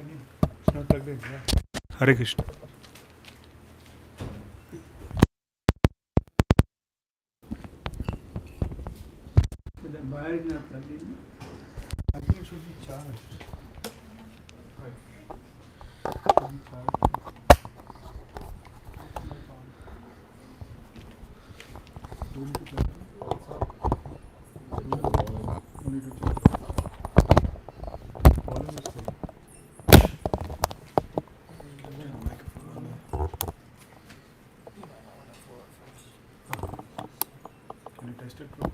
It's not plugged in. Yeah. Hare Krishna. So the wire is not plugged in. I think it should be charged. Right. Should be charged. Do we need to plug it in? No need to charge. Volume is full. Can you test it through?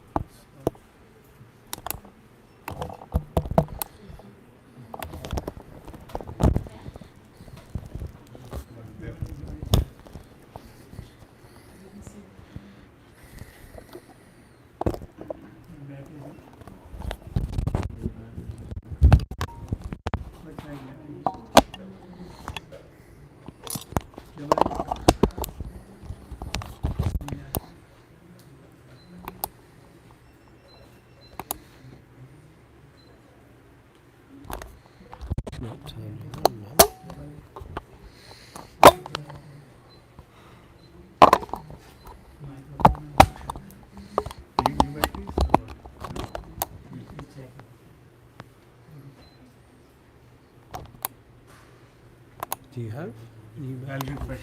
Do you have? I'll get back.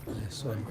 This one.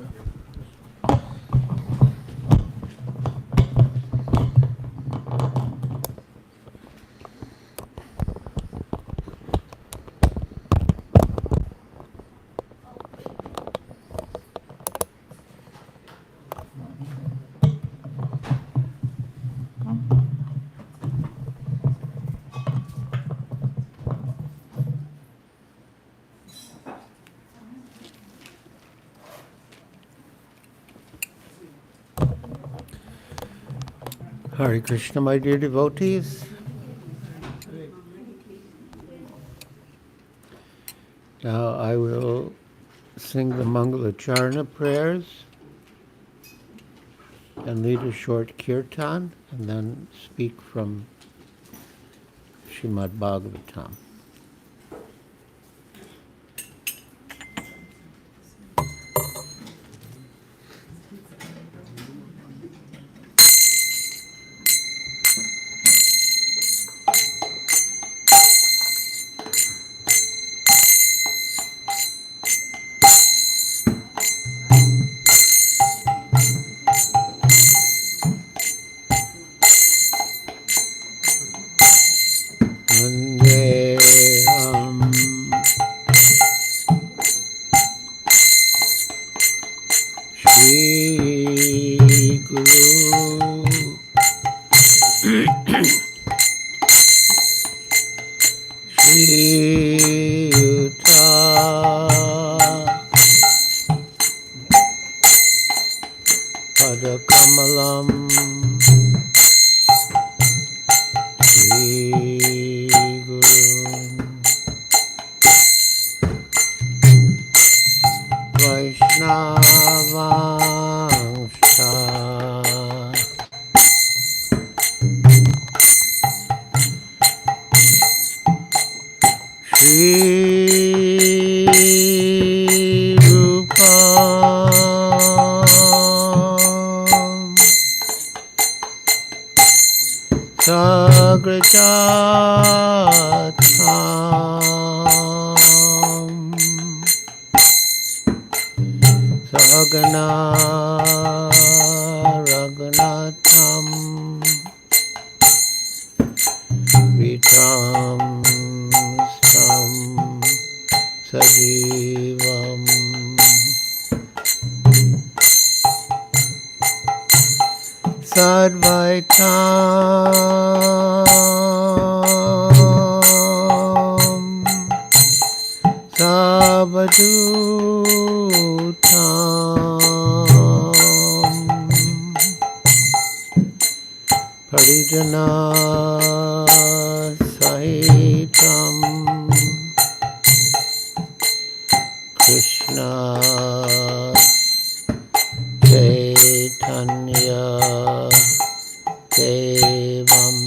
Hare Krishna, my dear devotees. Now I will sing the Mangalacharna prayers and lead a short kirtan and then speak from Srimad Bhagavatam. Vandeham Shri Guru Shri Yuta Padakamalam Shri Guru Vaishnavangsha Shri Rupam Sagrajatam Sagana Raghunatham Vitam Sam Sajivam Sadvaitam Savadutam Parijana Sahitam Krishna Krishna Chaitanya Devam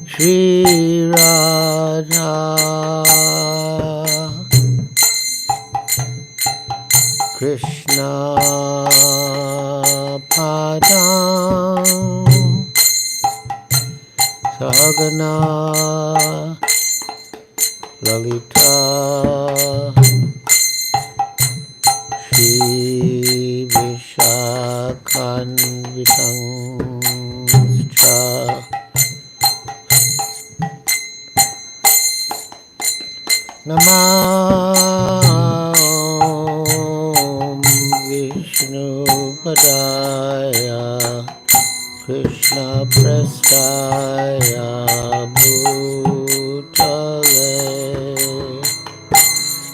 Shri Radha Krishna Padam Sahagana Lalita Shri Vishakhanvitamscha Namah Vishnu Padaya Krishna Prestaya Bhutale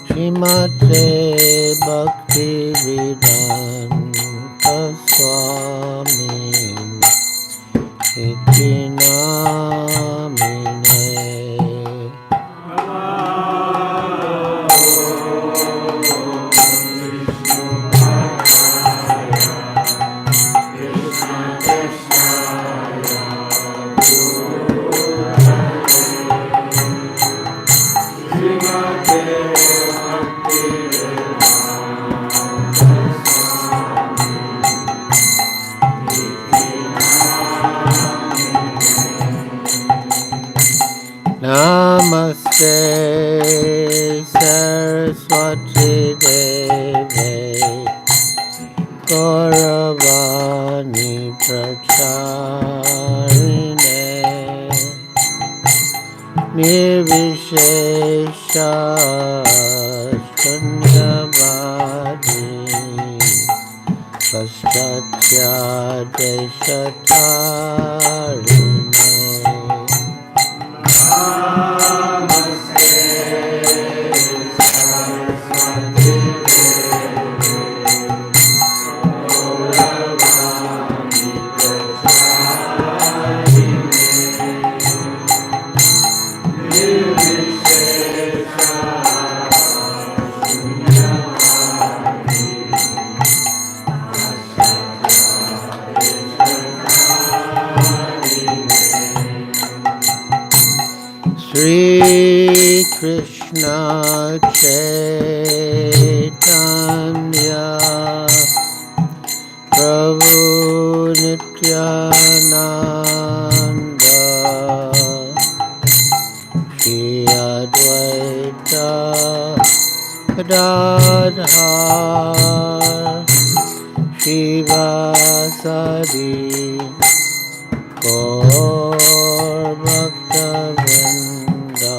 Srimate Bhakti Vedanta Swami Iti Namine Namaste Saraswati Deve Gauravani Pracharine Nirvishesha Shunyavadi Paschatya Deshatarine Sri Krishna Chaitanya Prabhu Nityananda Shri Advaita Gadadhar Shivasadi Gaur Bhaktavinda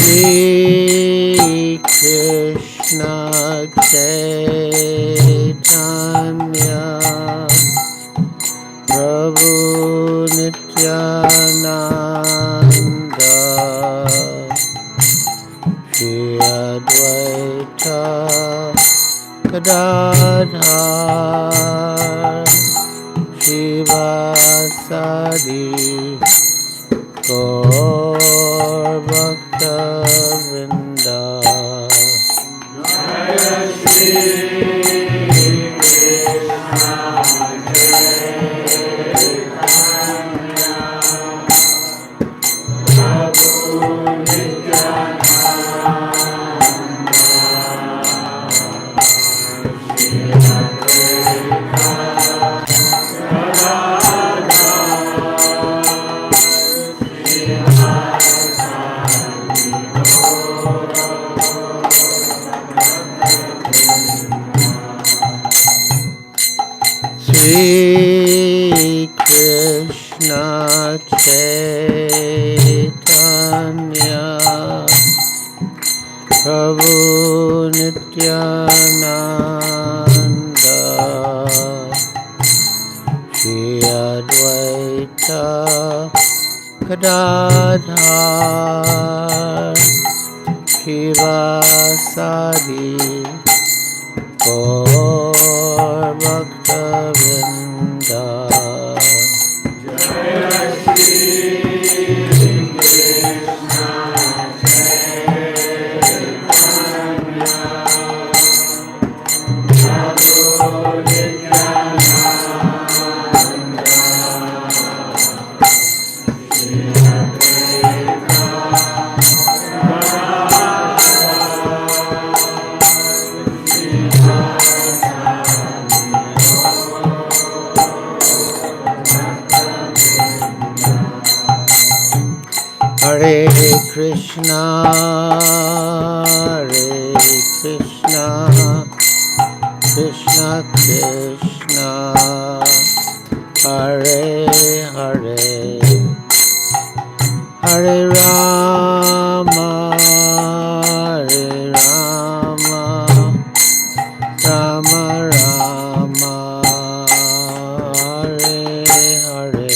Sri Krishna Chaitanya Prabhu Nityananda Shri Advaita Gadadhar Shivasadi Gaur Bhaktavinda Shri Advaita Gadadhar Shivasadi Gaur Bhaktavinda. Hare Krishna, Krishna Krishna, Hare Hare, Hare Rama, Rama Rama, Hare Hare.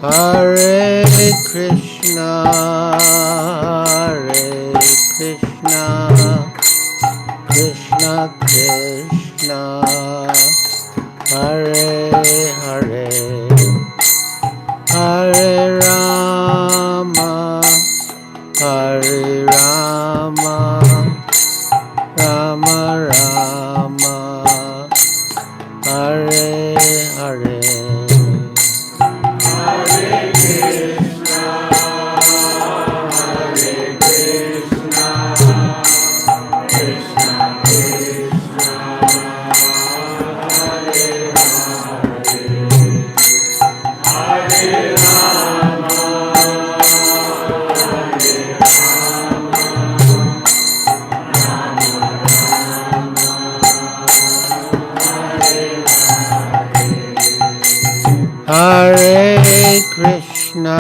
Hare Krishna, Krishna Krishna, Hare Hare, Hare Rama, Rama Rama, Hare Hare. Hare Krishna,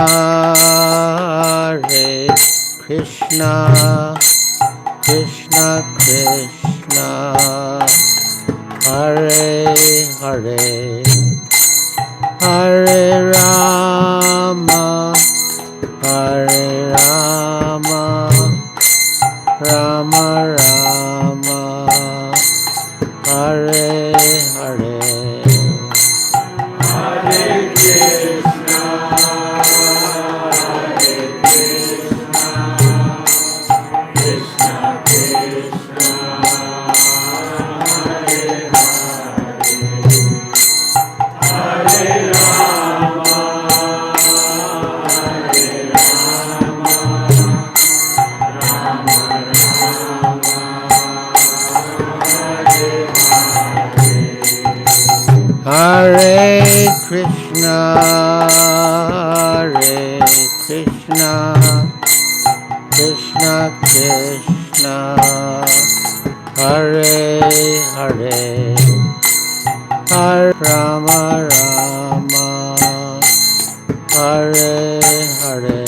Krishna Krishna, Hare Hare, Hare Rama, Rama Rama, Hare Hare. Hare Krishna, Krishna Krishna, Hare Hare, Hare Rama, Hare Hare.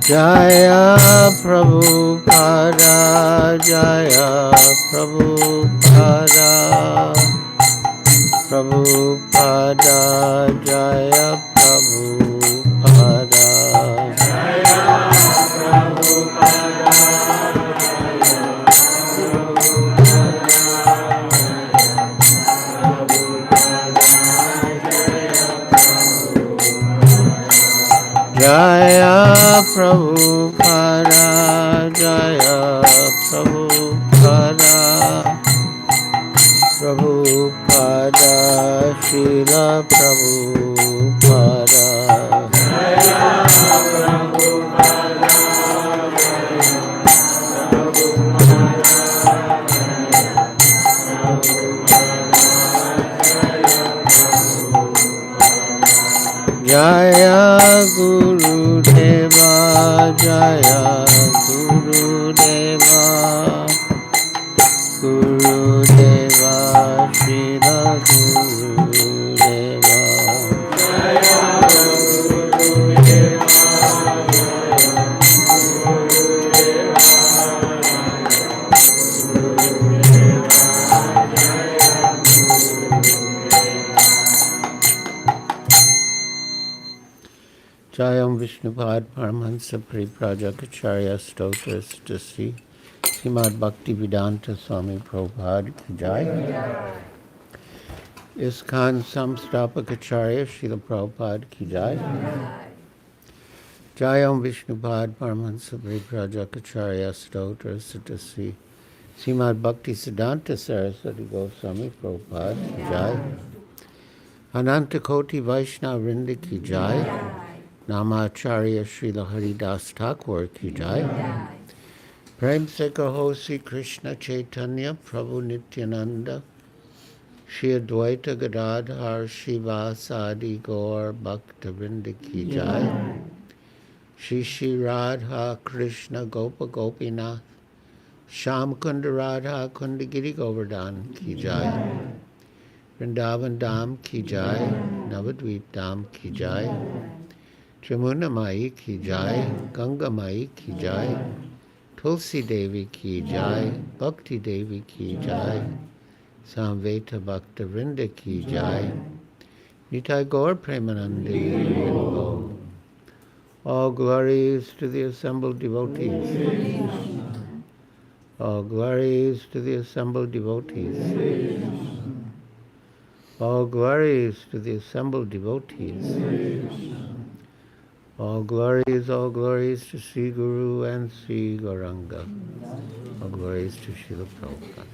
Jaya Prabhupada, Jaya Prabhupada, Prabhupada, Jaya Prabhupada. Jaya Prabhupada, Jaya Prabhupada, Prabhupada, Srila Prabhupada. Jaya Guru Deva, Jaya Guru Deva, Guru Deva, Srila Guru Deva. Jayam Vishnupad Paramahansa Pariprajakacharya Stotra Stasi Srimad Bhakti Vedanta Swami Prabhupada Ki Jai. Iskhan Samstapakacharya Srila Prabhupada Ki Jai. Jayam Vishnupad Paramahansa Pariprajakacharya Stotra Stasi Srimad Bhakti Siddhanta Saraswati Goswami Prabhupada Ki Jai. Ananta Koti Vaishnava Vrinda Ki Jai. Namacharya Srila Haridas Thakur Ki Jai. Prem Se Kaho Sri Krishna Chaitanya Prabhu Nityananda Shri Advaita Gadadhar Shivasadi Gaur Bhakta Vrinda Ki Jai. Shri Shri Radha Krishna Gopa Gopinath Sham Kunda Radha Kunda Giri Govardhan Ki Jai. Vrindavan Dham Ki Jai. Navadvip Dham Ki Jai. Jamuna Mai Ki Jai, Ganga Mai Ki Jai, Tulsi Devi Ki Jai, Bhakti Devi Ki Jai, Samveta Bhakta Vrinda Ki Jai, Nitai Gaur Premanande. All glories to the assembled devotees. All glories to the assembled devotees. All glories to the assembled devotees. All glories to Sri Guru and Sri Gauranga. All glories to Srila Prabhupada.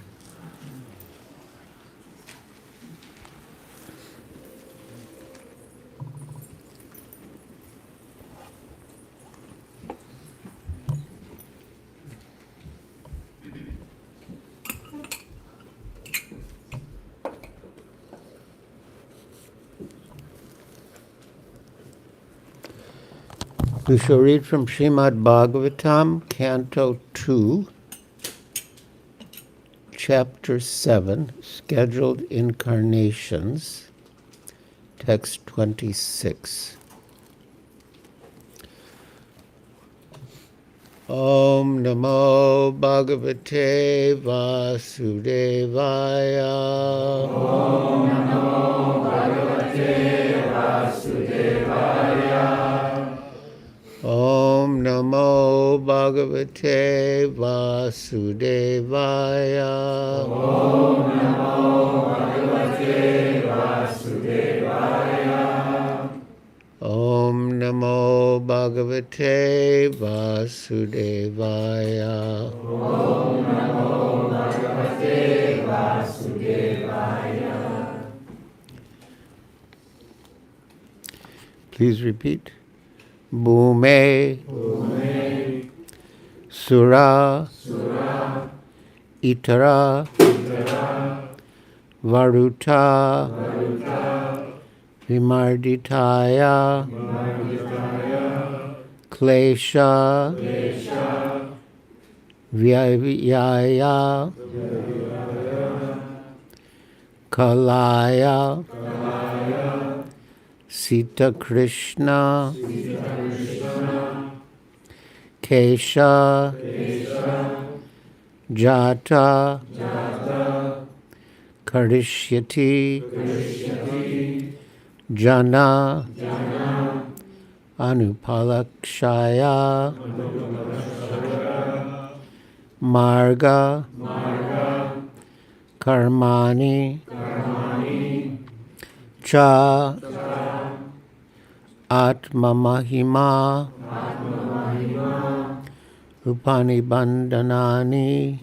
We shall read from Srimad Bhagavatam, Canto 2, Chapter 7, Scheduled Incarnations, Text 26. Om Namo Bhagavate Vasudevaya. Om Namo Bhagavate Vasudevaya. Om Namo Bhagavate Vasudevaya. Om Namo Bhagavate Vasudevaya. Om Namo Bhagavate Vasudevaya. Om Namo Bhagavate Vasudevaya. Please repeat. Bhume, Bhume, Sura, Sura, Itara, Itara, Varuta, Varuta, Vimarditaya, Vimarditaya, Klesha, Klesha, Vyayaya, Vyayaya, Kalaya, Kalaya, Sita Krishna, Kesha, Jata, Karishyati, Jana, Anupalakshaya, Marga, Karmani, Cha, Atma Mahima Upanibandhanani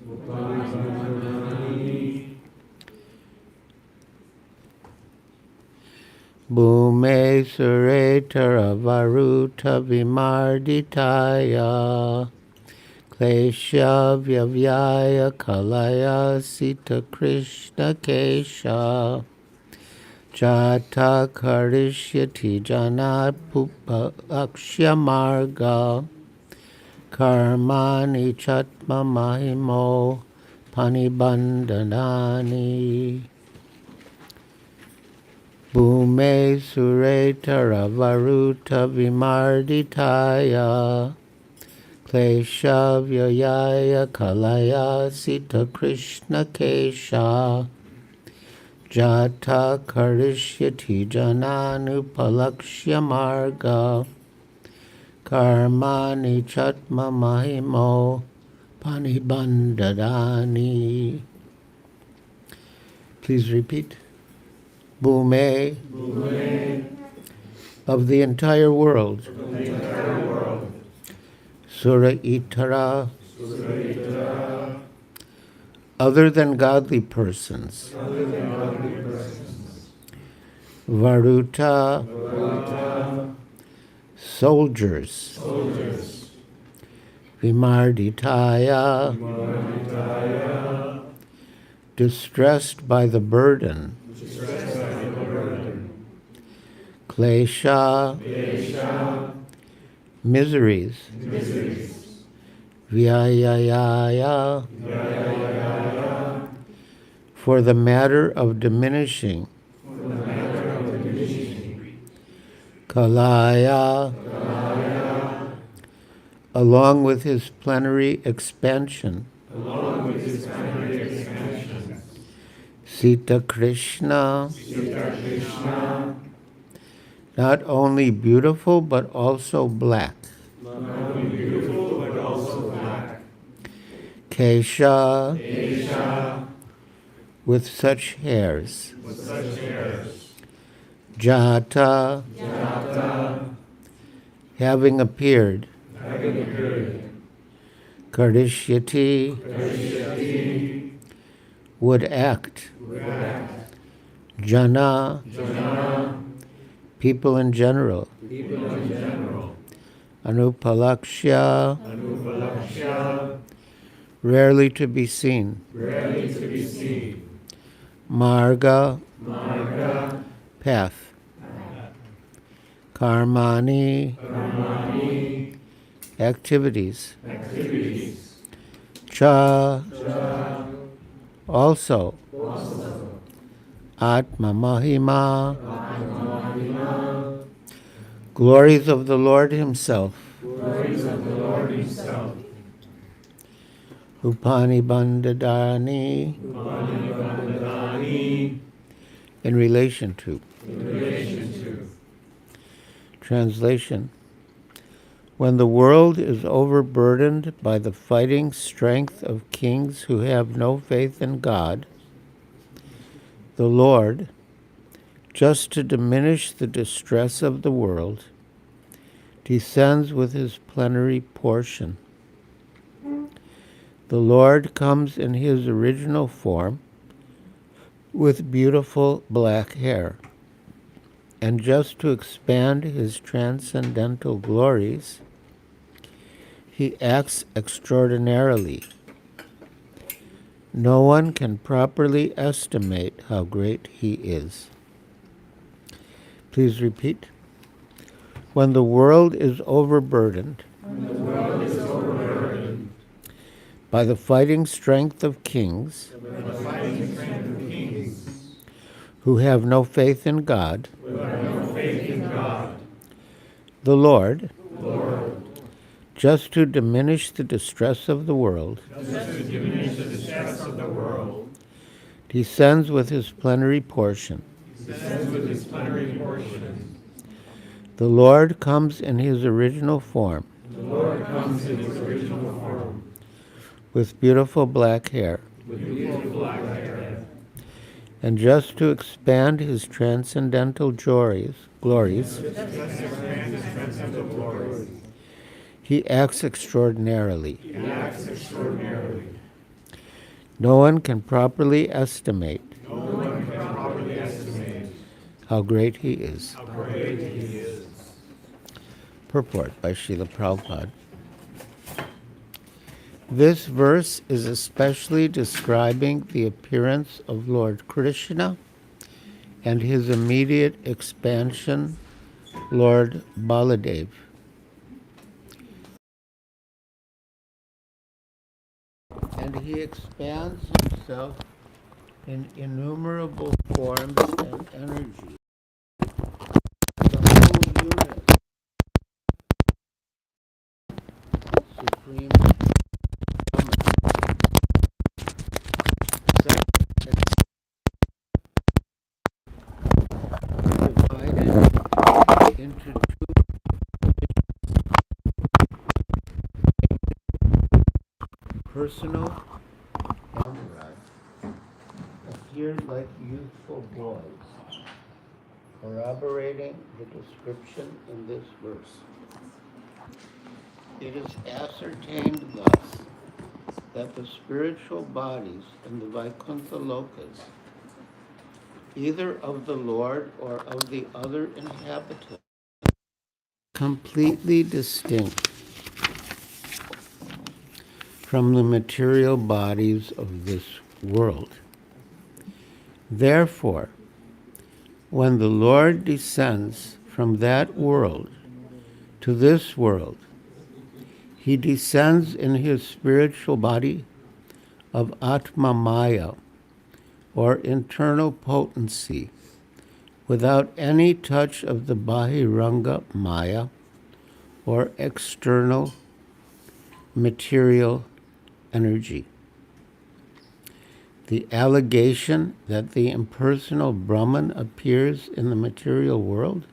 Bhume Suretara Varuta Vimarditaya Klesha Vyavyaya Kalaya Sita Krishna Kesha Jata Karishyati Janat Pupa Akshya Marga Karmani Chatma Mahimo Panibandhanani Bhume Suretara Varuta Vimarditaya Klesha Vyayaya Kalaya Sita Krishna Kesha Jata Karishyati Jananupalakshya Marga Karmani Chatma Mahimo Panibandhanani. Please repeat. Bhume, of the entire world. Sura Itara, other than godly persons. Varuta, soldiers. Vimarditaya, distressed by the burden. Klesha, miseries. Vyayaya, for the matter of diminishing. Kalaya, along with his plenary expansion. Sita Krishna, not only beautiful but also black. Kesha, with such hairs. Jata, having appeared. Karishyati, would act. Jana, people in general. Anupalakshya, rarely to be seen. Marga, path. Karmani, activities. Cha, also. Atma Mahima, glories of the Lord Himself. Upanibandhani, in relation to. Translation. When the world is overburdened by the fighting strength of kings who have no faith in God, the Lord, just to diminish the distress of the world, descends with His plenary portion. The Lord comes in His original form with beautiful black hair, and just to expand His transcendental glories, He acts extraordinarily. No one can properly estimate how great He is. Please repeat. When the world is overburdened by the fighting strength of kings who have no faith in God, the Lord, just to diminish the distress of the world, descends with His plenary portion. The Lord comes in His original form. With beautiful black hair. and just to expand his transcendental glories, he acts extraordinarily. No one can properly estimate how great he is. Purport by Srila Prabhupada. This verse is especially describing the appearance of Lord Krishna and his immediate expansion, Lord Baladev. And he expands himself in innumerable forms and energies. The whole unit, Supreme divided into two personal and Maharaj appeared like youthful boys, corroborating the description in this verse. It is ascertained thus that the spiritual bodies in the Vaikuntha Lokas, either of the Lord or of the other inhabitants, completely distinct from the material bodies of this world. Therefore, when the Lord descends from that world to this world, he descends in his spiritual body of Atma Maya, or internal potency, without any touch of the Bahiranga Maya, or external material energy. The allegation that the impersonal Brahman appears in the material world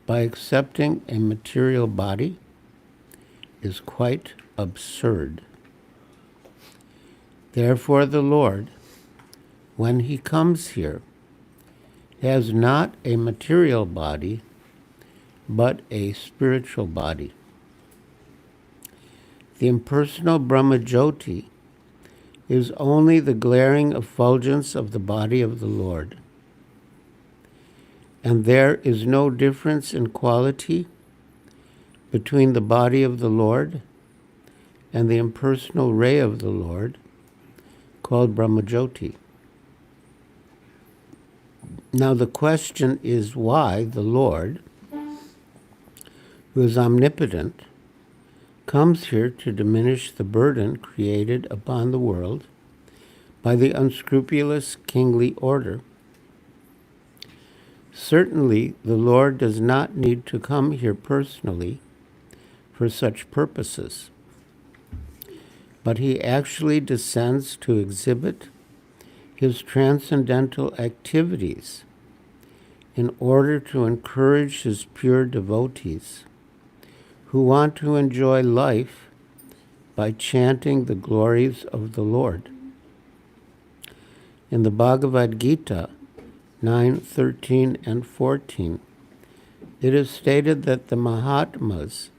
by accepting a material body is quite absurd. Therefore, the Lord, when he comes here, has not a material body, but a spiritual body. The impersonal Brahmajyoti is only the glaring effulgence of the body of the Lord. And there is no difference in quality between the body of the Lord and the impersonal ray of the Lord, called Brahmajyoti. Now the question is why the Lord, who is omnipotent, comes here to diminish the burden created upon the world by the unscrupulous kingly order. Certainly, the Lord does not need to come here personally for such purposes, but he actually descends to exhibit his transcendental activities in order to encourage his pure devotees who want to enjoy life by chanting the glories of the Lord. In the Bhagavad Gita 9:13 and 14, it is stated that the Mahatmas,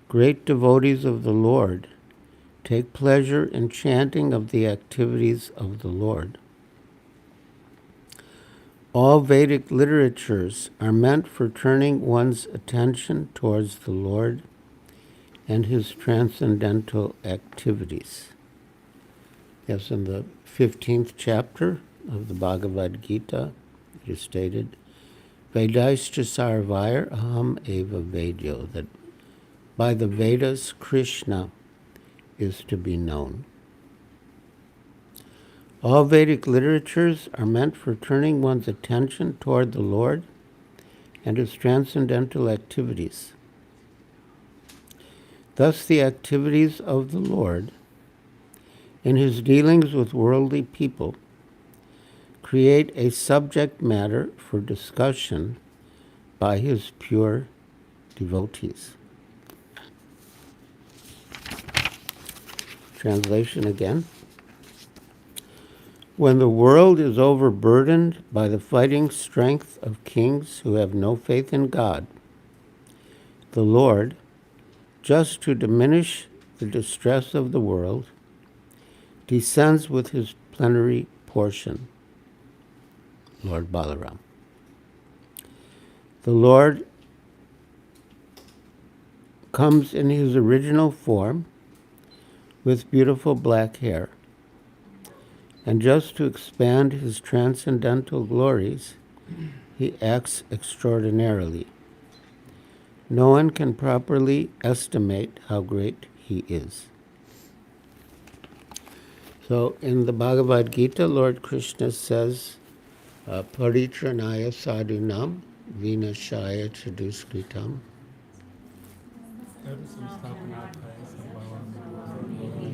great devotees of the Lord, take pleasure in chanting of the activities of the Lord. All Vedic literatures are meant for turning one's attention towards the Lord and his transcendental activities. Yes, in the 15th chapter of the Bhagavad Gita, it is stated, Vedaischa sarvair aham eva vedyo, that by the Vedas, Krishna is to be known. All Vedic literatures are meant for turning one's attention toward the Lord and his transcendental activities. Thus, the activities of the Lord in his dealings with worldly people create a subject matter for discussion by his pure devotees. Translation again. When the world is overburdened by the fighting strength of kings who have no faith in God, the Lord, just to diminish the distress of the world, descends with his plenary portion, Lord Balaram. The Lord comes in his original form with beautiful black hair. And just to expand his transcendental glories, he acts extraordinarily. No one can properly estimate how great he is. So in the Bhagavad Gita, Lord Krishna says, Paritranaya sadhunam vinashaya chaduskritam.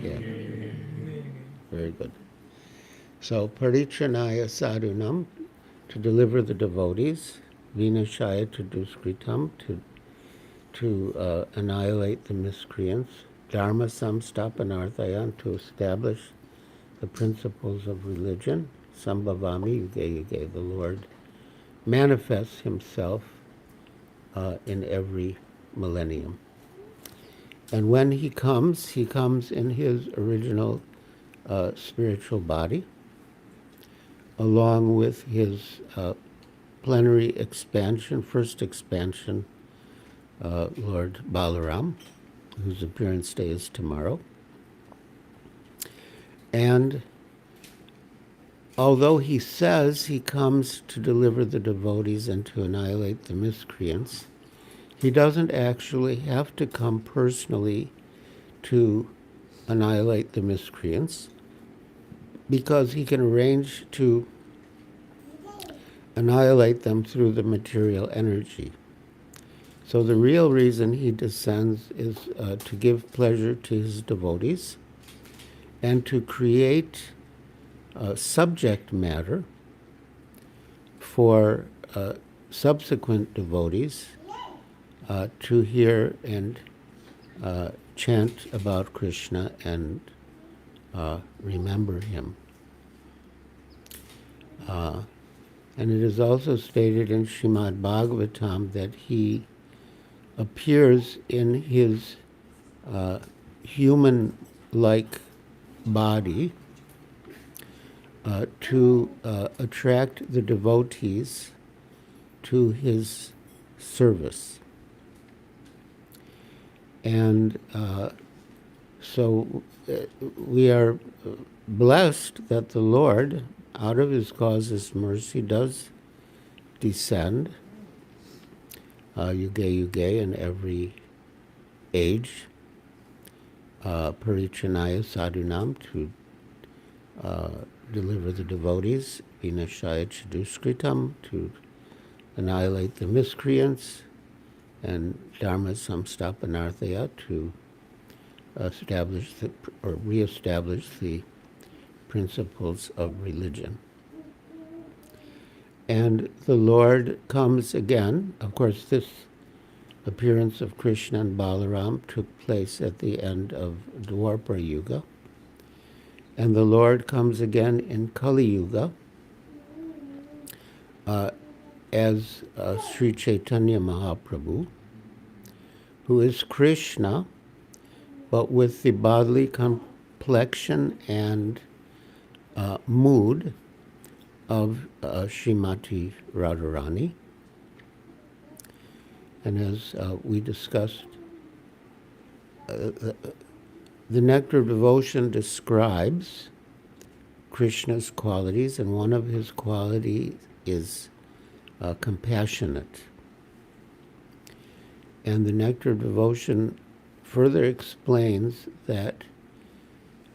Yeah, very good. So Paritranaya sadhunam, to deliver the devotees, vinashaya chaduskritam, to annihilate the miscreants, dharma samstapanarthayan, to establish the principles of religion, sambhavami yuge yuge, the Lord manifests himself in every millennium. And when he comes in his original spiritual body, along with his plenary expansion, first expansion, Lord Balaram, whose appearance day is tomorrow. And although he says he comes to deliver the devotees and to annihilate the miscreants, he doesn't actually have to come personally to annihilate the miscreants, because he can arrange to annihilate them through the material energy. So the real reason he descends is to give pleasure to his devotees and to create subject matter for subsequent devotees to hear and chant about Krishna and remember him. And it is also stated in Srimad Bhagavatam that he appears in his human-like body to attract the devotees to his service. And so we are blessed that the Lord, out of his causeless mercy, does descend yuge yuge in every age, parichanaya sadhunam, to deliver the devotees, vinashaya chaduskritam, to annihilate the miscreants, and dharma samstapanarthaya, to establish or reestablish the principles of religion. And the Lord comes again. Of course, this appearance of Krishna and Balaram took place at the end of Dwapara Yuga. And the Lord comes again in Kali Yuga as Sri Chaitanya Mahaprabhu, who is Krishna, but with the bodily complexion and mood of Srimati Radharani. And as we discussed, the Nectar of Devotion describes Krishna's qualities, and one of his qualities is compassionate. And the Nectar of Devotion further explains that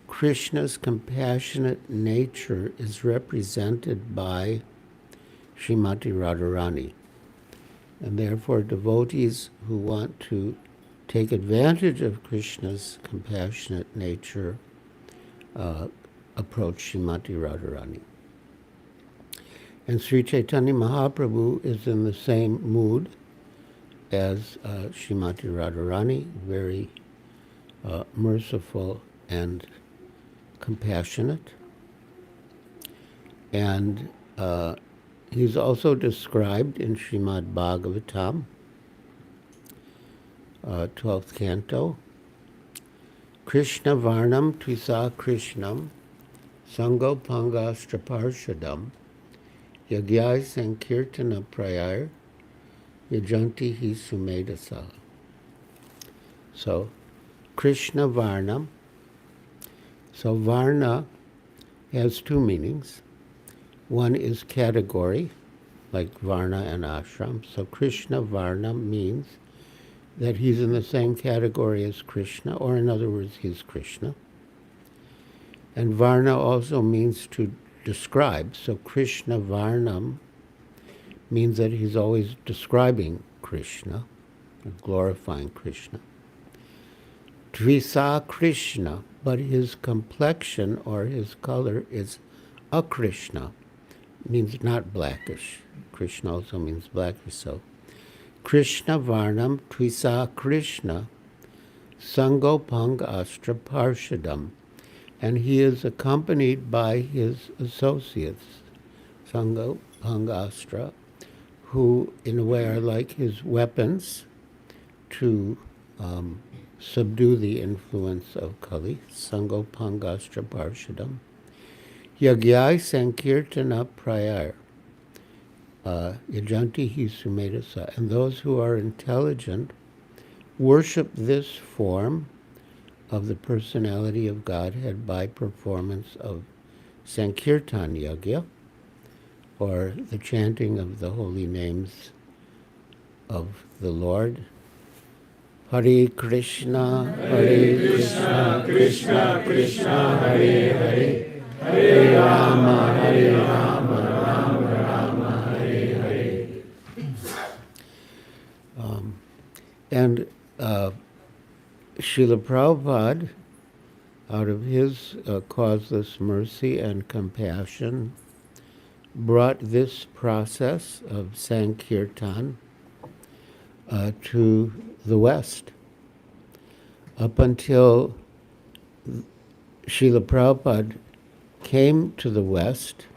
Krishna's compassionate nature is represented by Srimati Radharani. And therefore, devotees who want to take advantage of Krishna's compassionate nature approach Srimati Radharani. And Sri Chaitanya Mahaprabhu is in the same mood as Srimati Radharani, very merciful and compassionate. And he's also described in Srimad Bhagavatam, 12th canto, Krishna Varnam Tvisa Krishnam Sango Pangastraparshadam Yagyai Sankirtana Prayar Yajanti Hi Sumedasa. So, Krishna Varnam. So, Varna has two meanings. One is category, like Varna and Ashram. So, Krishna Varnam means that he's in the same category as Krishna, or in other words, he's Krishna. And Varna also means to describe. So Krishna Varnam means that he's always describing Krishna, glorifying Krishna. Tvisa Krishna, but his complexion or his color is akrishna, means not blackish. Krishna also means blackish, so Krishna Varnam Tvisa Krishna Sangopang Astra Parshadam. And he is accompanied by his associates, Sangopang Astra, who in a way are like his weapons to subdue the influence of Kali, Sangopang Astra Parshadam. Yagyai Sankirtana Prayar. Yajanti Hi Sumedasa. And those who are intelligent worship this form of the personality of Godhead by performance of Sankirtan Yagya, or the chanting of the holy names of the Lord. Hare Krishna, Krishna Krishna, Hare Hare, Hare Rama, Rama Hare Hare. And Srila Prabhupada, out of his causeless mercy and compassion, brought this process of Sankirtan to the West. Up until Srila Prabhupada came to the West,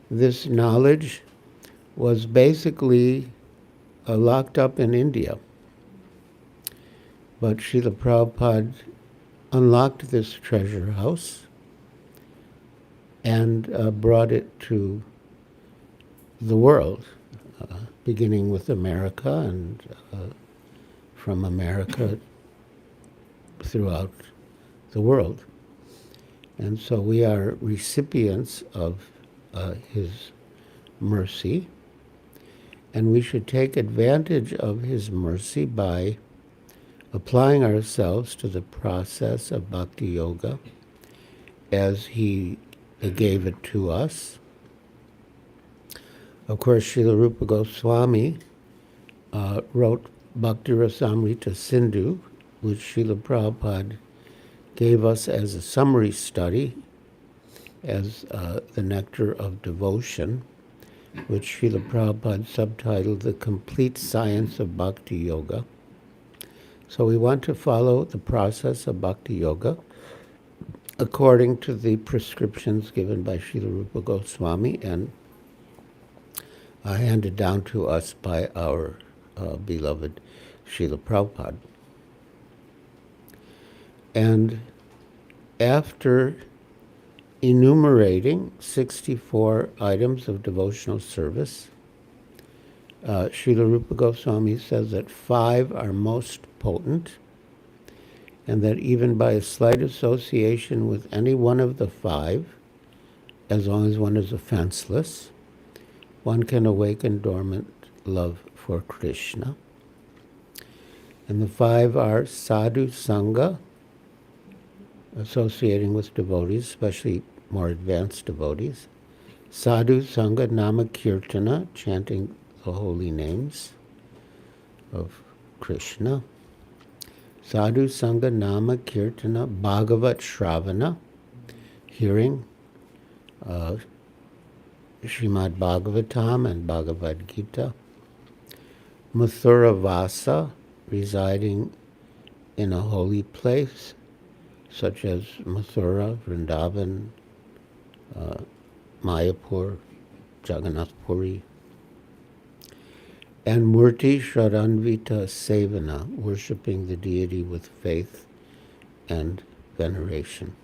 this knowledge was basically locked up in India. But Srila Prabhupada unlocked this treasure house and brought it to the world, beginning with America and from America throughout the world. And so we are recipients of his mercy, and we should take advantage of his mercy by applying ourselves to the process of bhakti yoga as he gave it to us. Of course, Srila Rupa Goswami wrote Bhakti Rasamrita Sindhu, which Srila Prabhupada gave us as a summary study, as the Nectar of Devotion, which Srila Prabhupada subtitled The Complete Science of Bhakti Yoga. So we want to follow the process of Bhakti Yoga according to the prescriptions given by Srila Rupa Goswami and handed down to us by our beloved Srila Prabhupada. And after enumerating 64 items of devotional service, Srila Rupa Goswami says that 5 are most potent, and that even by a slight association with any one of the 5, as long as one is offenseless, one can awaken dormant love for Krishna. And the 5 are sadhu sangha, associating with devotees, especially more advanced devotees. Sadhu sangha nama kirtana, chanting the holy names of Krishna. Sadhu sangha nama kirtana bhagavat shravana, hearing Srimad Bhagavatam and Bhagavad Gita. Mathura vasa, residing in a holy place, such as Mathura, Vrindavan, Mayapur, Jagannath Puri. And Murti Shradanvita Sevana, worshipping the deity with faith and veneration.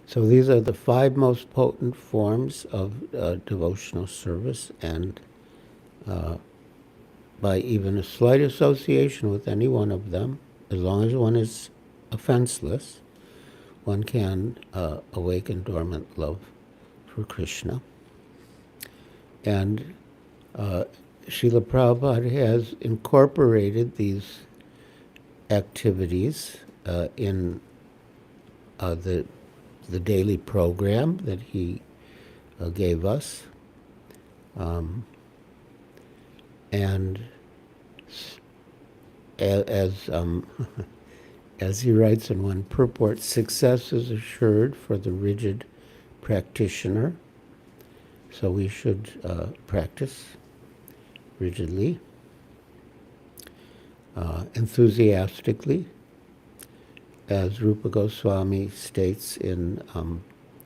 So these are the 5 most potent forms of devotional service, and by even a slight association with any one of them, as long as one is offenseless, one can awaken dormant love for Krishna. And Srila Prabhupada has incorporated these activities in the daily program that he gave us. And as as he writes in one purport, success is assured for the rigid practitioner. So we should practice rigidly, enthusiastically, as Rupa Goswami states in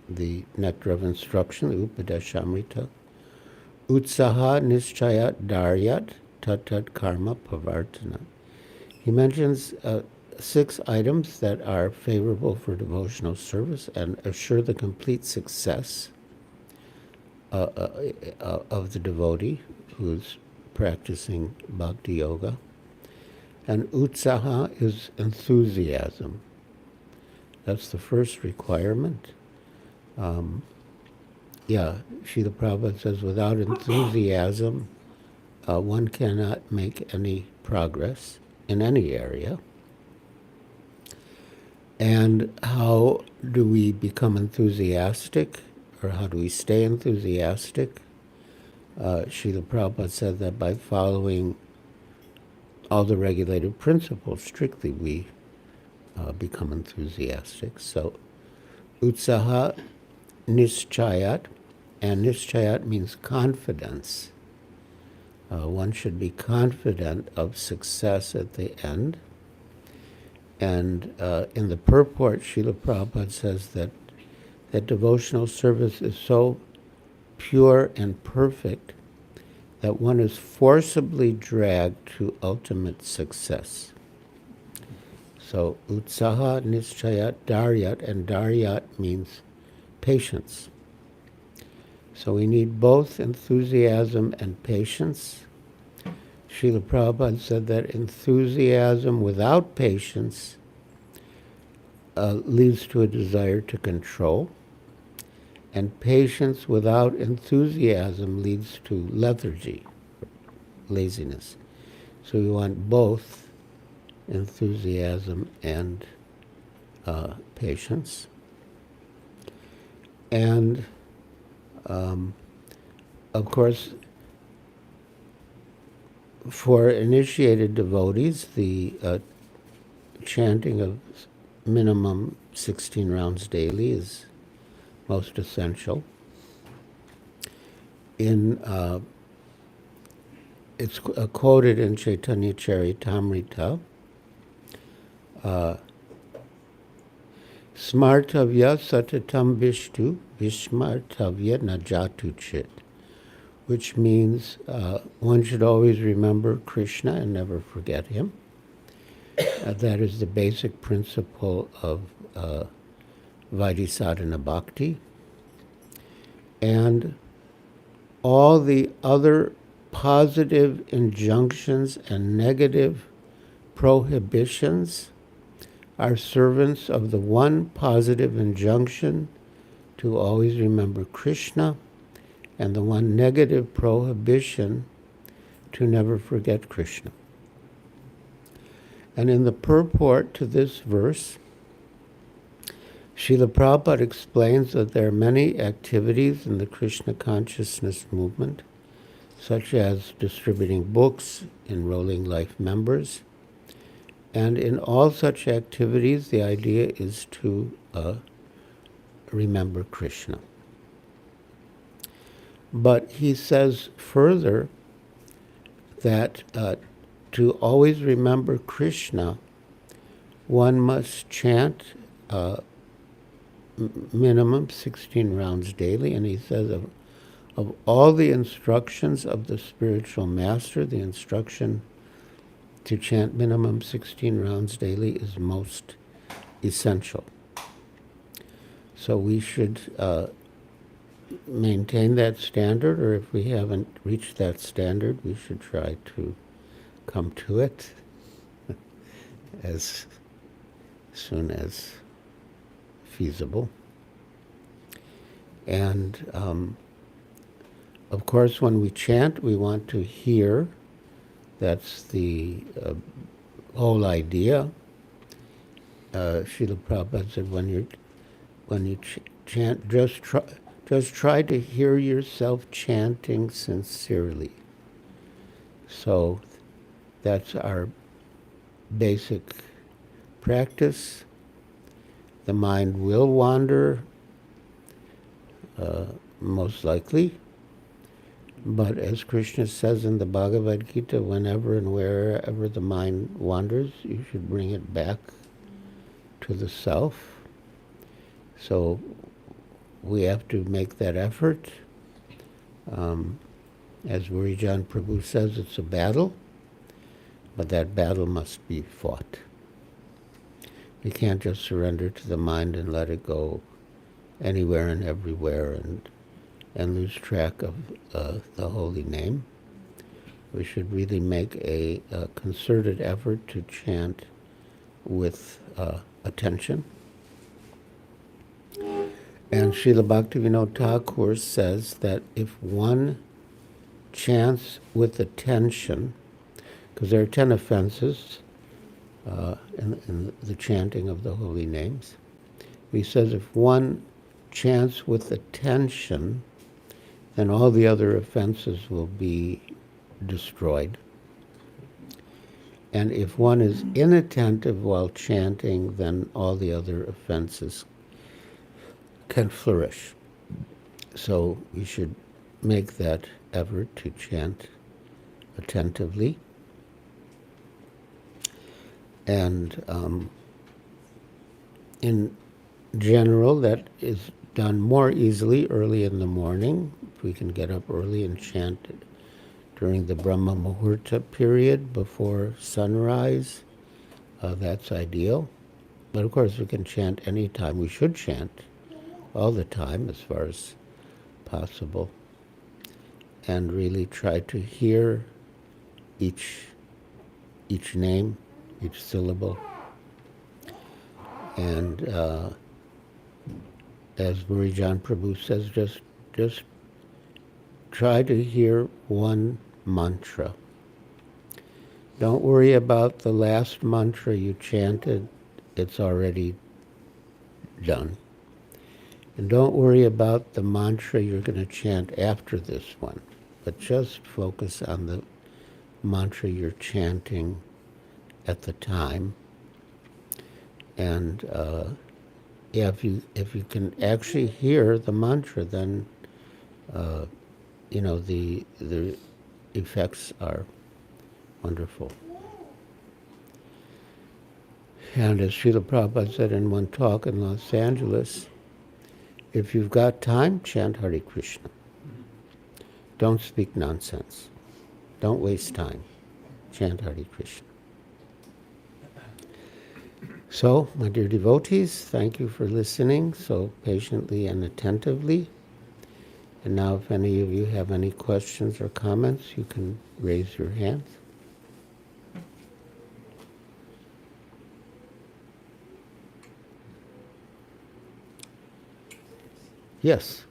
the Nectar of Instruction, the Upadeshamrita, Utsaha Nischayat Daryat Tatat Karma Pavartana. He mentions 6 items that are favorable for devotional service and assure the complete success of the devotee who's practicing bhakti yoga. And utsaha is enthusiasm. That's the first requirement. Srila Prabhupada says without enthusiasm, one cannot make any progress in any area. And how do we become enthusiastic, or how do we stay enthusiastic? Srila Prabhupada said that by following all the regulated principles strictly, we become enthusiastic. So, utsaha nischayat, and nischayat means confidence. One should be confident of success at the end. And in the purport, Srila Prabhupada says that devotional service is so pure and perfect that one is forcibly dragged to ultimate success. So, utsaha nischayat daryat, and daryat means patience. So we need both enthusiasm and patience. Srila Prabhupada said that enthusiasm without patience leads to a desire to control, and patience without enthusiasm leads to lethargy, laziness. So we want both enthusiasm and patience. And of course, for initiated devotees, the chanting of minimum 16 rounds daily is most essential. It's quoted in Chaitanya Charitamrita, Smartavya satatam vishtu, vishmartavya najatu chit, which means one should always remember Krishna and never forget him. That is the basic principle of Vaidhisadhana Bhakti. And all the other positive injunctions and negative prohibitions are servants of the one positive injunction to always remember Krishna, and the one negative prohibition to never forget Krishna. And in the purport to this verse, Srila Prabhupada explains that there are many activities in the Krishna consciousness movement, such as distributing books, enrolling life members, and in all such activities, the idea is to remember Krishna. But he says further that to always remember Krishna, one must chant minimum 16 rounds daily, and he says of all the instructions of the spiritual master, the instruction to chant minimum 16 rounds daily is most essential. So we should maintain that standard, or if we haven't reached that standard, we should try to come to it as soon as feasible. And of course, when we chant, we want to hear. That's the whole idea. Srila Prabhupada said, when you chant, just try to hear yourself chanting sincerely. So that's our basic practice. The mind will wander, most likely. But as Krishna says in the Bhagavad Gita, whenever and wherever the mind wanders, you should bring it back to the self. So we have to make that effort. As Giriraj Prabhu says, it's a battle, but that battle must be fought. We can't just surrender to the mind and let it go anywhere and everywhere and lose track of the holy name. We should really make a concerted effort to chant with attention. And Srila Bhaktivinoda Thakur says that if one chants with attention, because there are 10 offenses in the chanting of the holy names, he says if one chants with attention, then all the other offenses will be destroyed. And if one is inattentive while chanting, then all the other offenses can flourish. So we should make that effort to chant attentively. And in general, that is done more easily early in the morning. If we can get up early and chant during the Brahma Muhurta period before sunrise, that's ideal. But of course, we can chant any time. We should chant all the time as far as possible, and really try to hear each name, each syllable. And as Giriraj Prabhu says, just try to hear one mantra. Don't worry about the last mantra you chanted, it's already done. And don't worry about the mantra you're going to chant after this one, but just focus on the mantra you're chanting at the time. And if you can actually hear the mantra, then the effects are wonderful. And as Srila Prabhupada said in one talk in Los Angeles, if you've got time, chant Hare Krishna. Don't speak nonsense. Don't waste time. Chant Hare Krishna. So, my dear devotees, thank you for listening so patiently and attentively. And now if any of you have any questions or comments, you can raise your hands. Yes.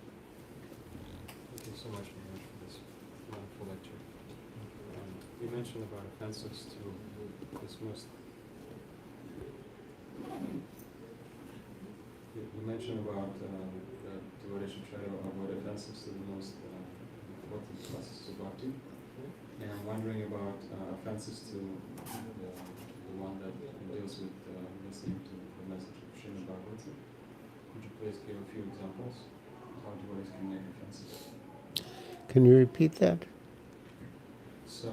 Thank you so much, Maharaj, for this wonderful lecture. You mentioned about offenses to this most. You mentioned about the devotee should try to avoid offenses to the most important classes of bhakti. And I'm wondering about offenses to the one that deals with listening to the message of Srimad Bhagavatam. Could you please give a few examples? How devotees can make offenses. Can you repeat that? So,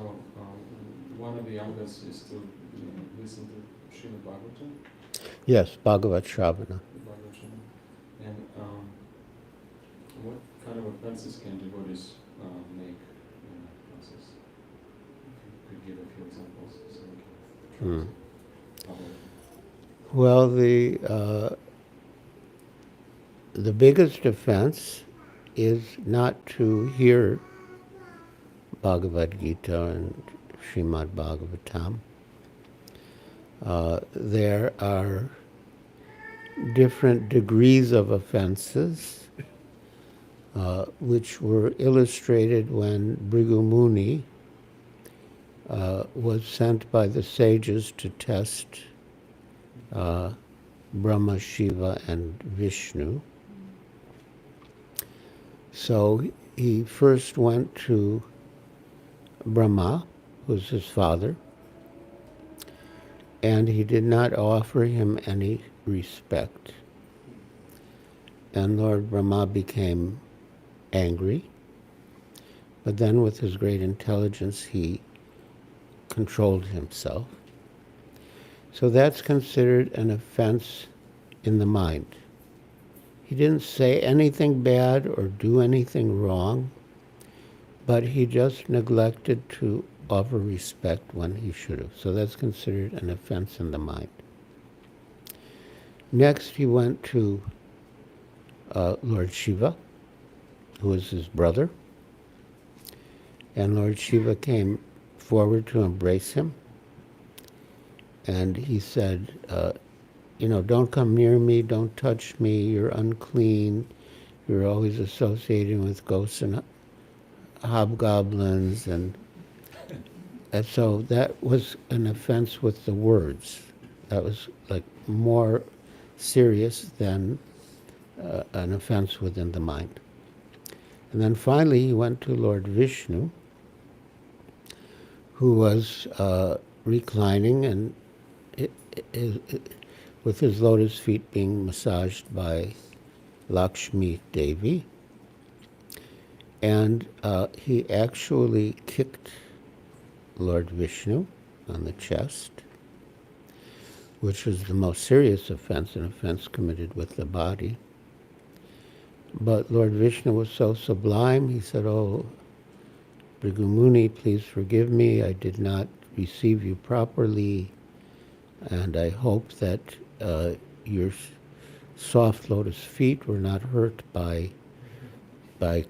one of the yogas is to listen to Srimad Bhagavatam. Yes, Bhagavat Shravana. And what kind of offenses can devotees make in that process? If you could give a few examples so we can follow it. Well, the biggest offense is not to hear Bhagavad Gita and Srimad Bhagavatam. There are different degrees of offenses, which were illustrated when Bhrigu Muni was sent by the sages to test Brahma, Shiva, and Vishnu. So he first went to Brahma, who's his father, and he did not offer him any respect. And Lord Brahma became angry, but then with his great intelligence he controlled himself. So that's considered an offense in the mind. He didn't say anything bad or do anything wrong, but he just neglected to offer respect when he should have. So that's considered an offense in the mind. Next, he went to Lord Shiva, who was his brother, and Lord Shiva came forward to embrace him, and he said, don't come near me, don't touch me, you're unclean, you're always associating with ghosts and hobgoblins, and so that was an offense with the words. That was like more serious than an offense within the mind. And then finally he went to Lord Vishnu, who was reclining and with his lotus feet being massaged by Lakshmi Devi. And he actually kicked Lord Vishnu on the chest, which was the most serious offense, an offense committed with the body. But Lord Vishnu was so sublime, he said, "Oh, Bhrigu Muni, please forgive me. I did not receive you properly, and I hope that your soft lotus feet were not hurt by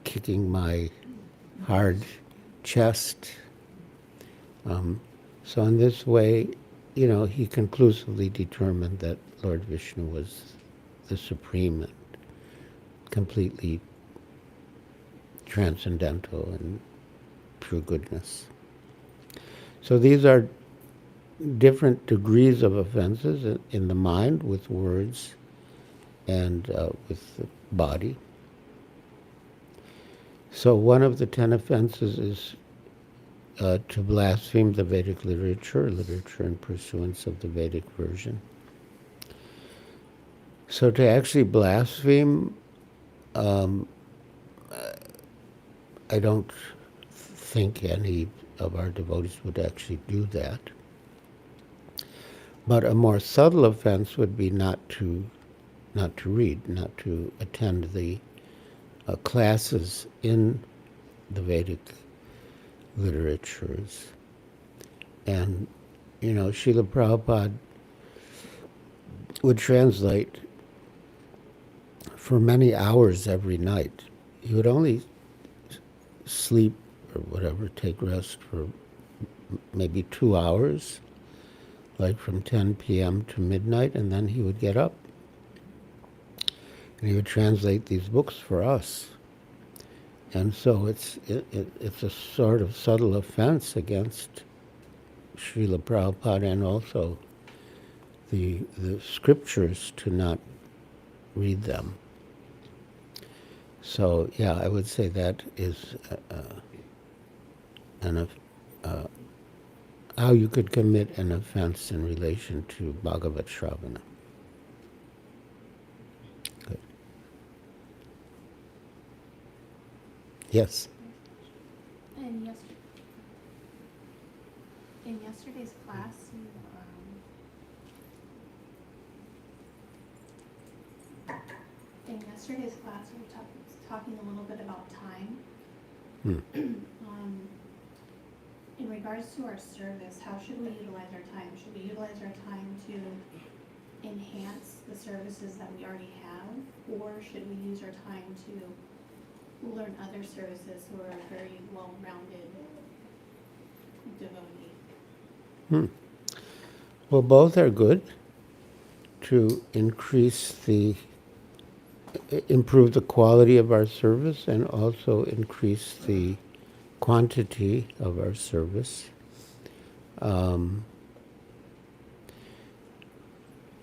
kicking my hard chest." So in this way, he conclusively determined that Lord Vishnu was the supreme and completely transcendental and pure goodness. So these are different degrees of offenses in the mind, with words and with the body. So one of the 10 offenses is to blaspheme the Vedic literature in pursuance of the Vedic version. So to actually blaspheme, I don't think any of our devotees would actually do that. But a more subtle offense would be not to read, not to attend the classes in the Vedic literatures. And, Srila Prabhupada would translate for many hours every night. He would only sleep or whatever, take rest for maybe 2 hours, like from 10 p.m. to midnight, and then he would get up. And he would translate these books for us. And so it's a sort of subtle offense against Srila Prabhupada and also the scriptures to not read them. So yeah, I would say that is how you could commit an offense in relation to Bhagavat Shravana. Good. Yes. In yesterday's class, in yesterday's class, we were talking a little bit about time. In regards to our service, how should we utilize our time? Should we utilize our time to enhance the services that we already have? Or should we use our time to learn other services who are very well-rounded devotee? Well, both are good to improve the quality of our service and also increase the quantity of our service.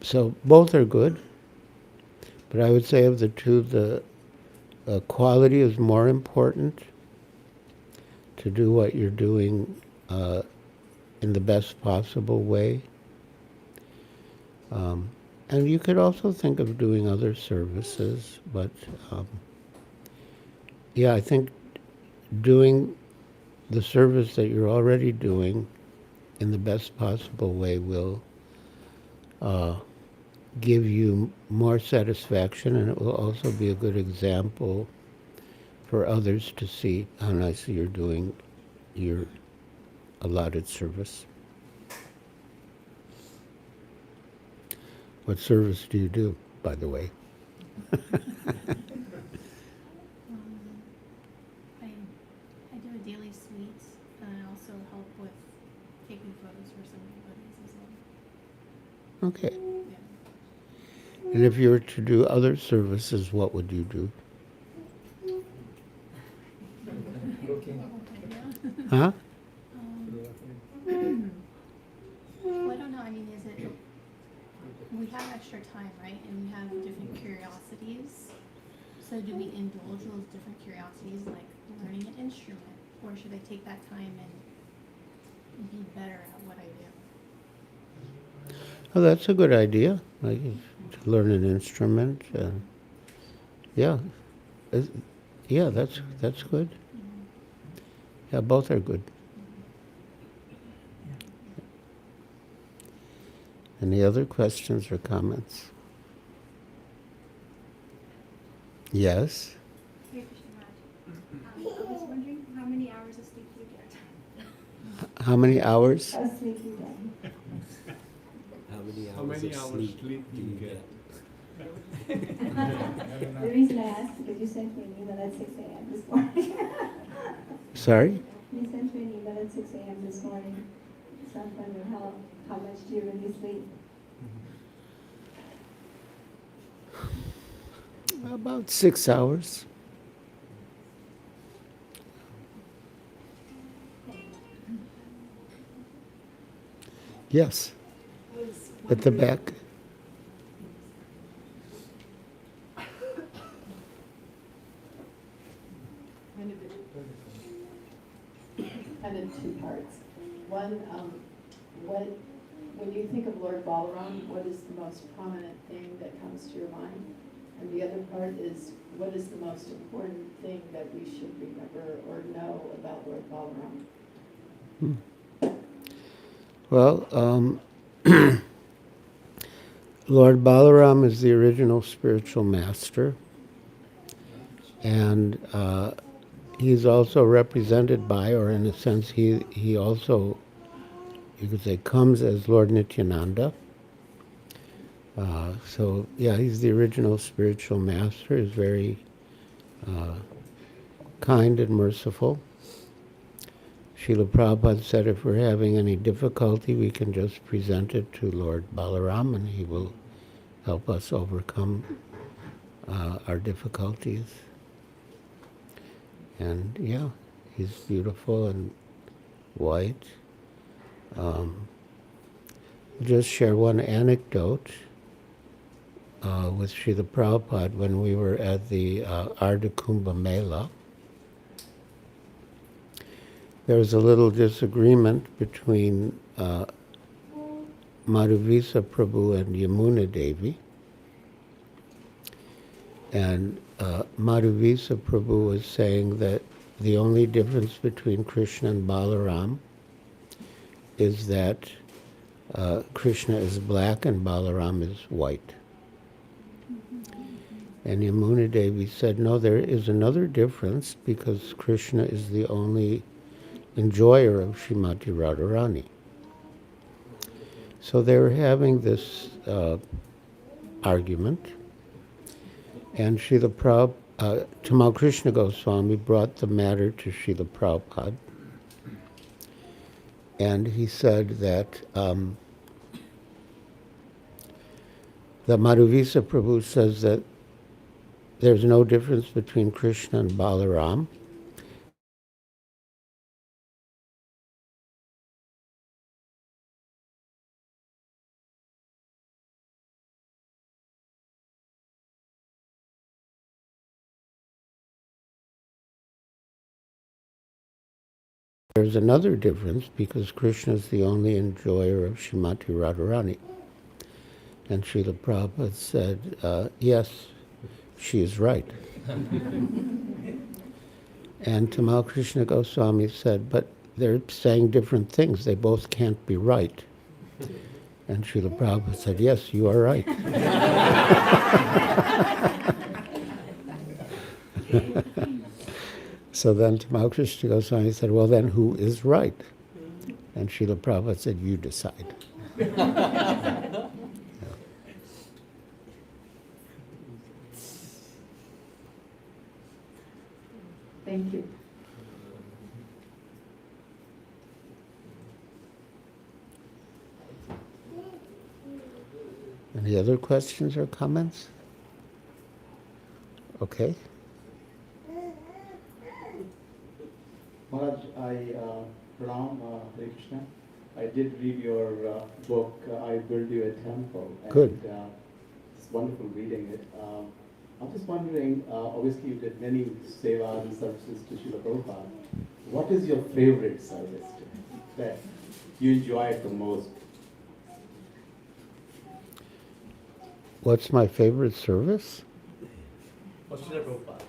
So both are good, but I would say of the two, the quality is more important, to do what you're doing in the best possible way. And you could also think of doing other services, but I think doing the service that you're already doing in the best possible way will give you more satisfaction, and it will also be a good example for others to see how nicely you're doing your allotted service. What service do you do, by the way? I do a daily suite, and I also help with taking photos for some devotees as well. Okay. Yeah. And if you were to do other services, what would you do? Huh? Well, I don't know. I mean, we have extra time, right? And we have different curiosities. So do we indulge those different curiosities, like learning an instrument? Or should I take that time and be better at what I do? Oh, that's a good idea. Like to learn an instrument. Yeah, that's good. Yeah, both are good. Any other questions or comments? Yes. Hey, Krishna Raj. I was wondering how many hours of sleep you get? How many hours? Of sleep you get. How many hours sleep do you get? The reason I asked is because you sent me an email at 6 a.m. this morning. Sorry? You sent me an email at 6 a.m. this morning. So I'm wondering how much do you really sleep? About 6 hours. Yes. At the back. Kind of two parts. One, when you think of Lord Balaram, what is the most prominent thing that comes to your mind? And the other part is, what is the most important thing that we should remember or know about Lord Balaram? Well, Lord Balaram is the original spiritual master, and he's also represented by, or in a sense, he also, you could say, comes as Lord Nityananda. So, yeah, he's the original spiritual master. He's very kind and merciful. Srila Prabhupada said if we're having any difficulty, we can just present it to Lord Balaram, and he will help us overcome our difficulties. And, yeah, he's beautiful and white. I'll just share one anecdote with Srila Prabhupada when we were at the Ardha Kumbha Mela. There was a little disagreement between Madhuvisa Prabhu and Yamuna Devi. And Madhuvisa Prabhu was saying that the only difference between Krishna and Balaram is that Krishna is black and Balaram is white. And Yamuna Devi said, no, there is another difference because Krishna is the only enjoyer of Srimati Radharani. So they were having this argument, and Tamal Krishna Goswami brought the matter to Srila Prabhupada, and he said that the Madhuvisa Prabhu says that there's no difference between Krishna and Balaram. There's another difference because Krishna is the only enjoyer of Srimati Radharani. And Srila Prabhupada said, yes, she is right. And Tamal Krishna Goswami said, but they're saying different things. They both can't be right. And Srila Prabhupada said, yes, you are right. So then Tamal Krishna Goswami said, well, then who is right? And Srila Prabhupada said, you decide. Thank you. Any other questions or comments? Okay. Maharaj, Pranam, Hare Krishna. I did read your book, I Build You a Temple. And, Good. it's wonderful reading it. I'm just wondering, obviously you did many sevas and services to Srila Prabhupada. What is your favorite service that you enjoy it the most? What's my favorite service? For Srila Prabhupada.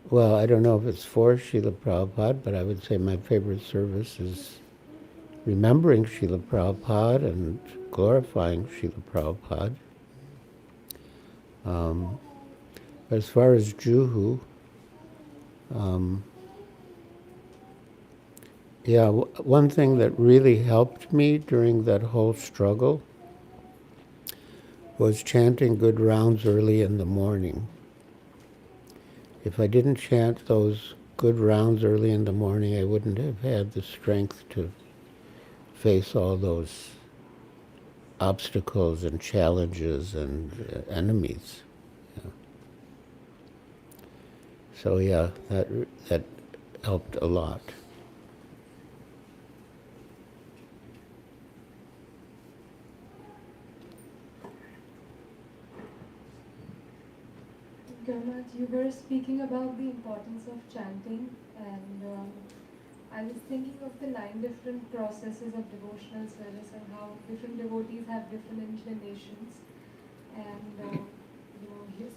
Well, I don't know if it's for Srila Prabhupada, but I would say my favorite service is remembering Srila Prabhupada and glorifying Srila Prabhupada. But as far as Juhu, one thing that really helped me during that whole struggle was chanting good rounds early in the morning. If I didn't chant those good rounds early in the morning, I wouldn't have had the strength to face all those obstacles and challenges and enemies. Yeah. So yeah, that helped a lot. Giriraj, you were speaking about the importance of chanting, and I was thinking of the 9 different processes of devotional service and how different devotees have different inclinations, and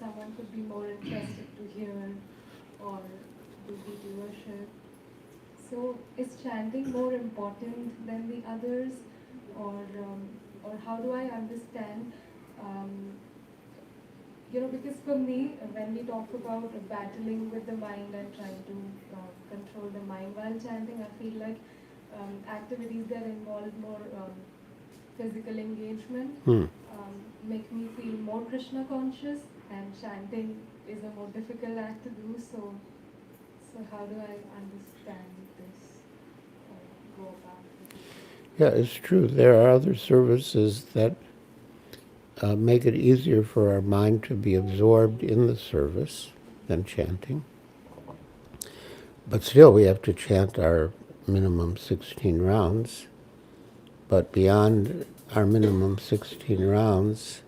someone could be more interested to hear or do the worship. So, is chanting more important than the others, or how do I understand? Because for me, when we talk about battling with the mind and trying to control the mind while chanting, I feel like activities that involve more physical engagement make me feel more Krishna conscious, and chanting is a more difficult act to do. So how do I understand this or go about it? Yeah, it's true. There are other services that make it easier for our mind to be absorbed in the service than chanting. But still, we have to chant our minimum 16 rounds. But beyond our minimum 16 rounds,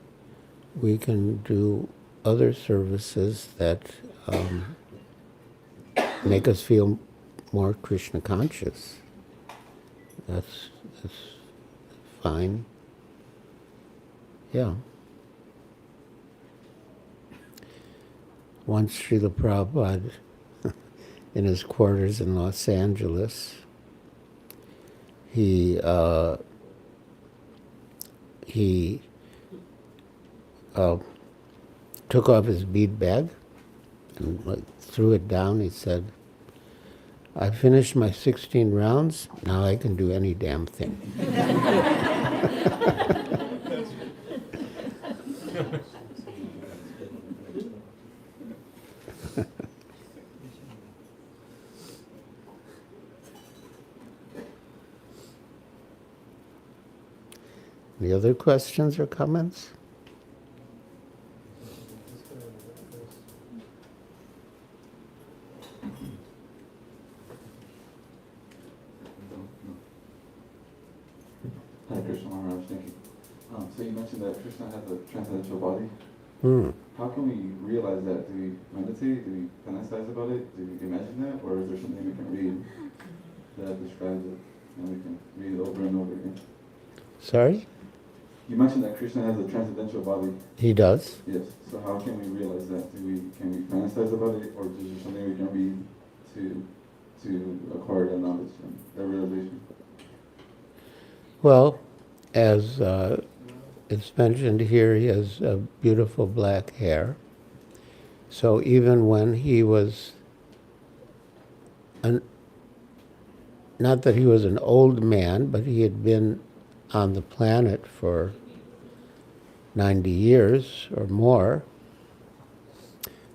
we can do other services that make us feel more Krishna conscious. That's fine. Yeah. Once Srila Prabhupada, in his quarters in Los Angeles, he he took off his bead bag and threw it down. He said, "I finished my 16 rounds, now I can do any damn thing." Any other questions or comments? Hare Krishna Maharaj, thank you. So you mentioned that Krishna has a transcendental body. How can we realize that? Do we meditate? Do we fantasize about it? Do we imagine that? Or is there something we can read that describes it and we can read it over and over again? Sorry? You mentioned that Krishna has a transcendental body. He does. Yes. So how can we realize that? Can we fantasize about it, or is there something we can read to acquire that knowledge and that realization? Well, as it's mentioned here, he has beautiful black hair. So even when he was, not that he was an old man, but he had been on the planet for 90 years or more,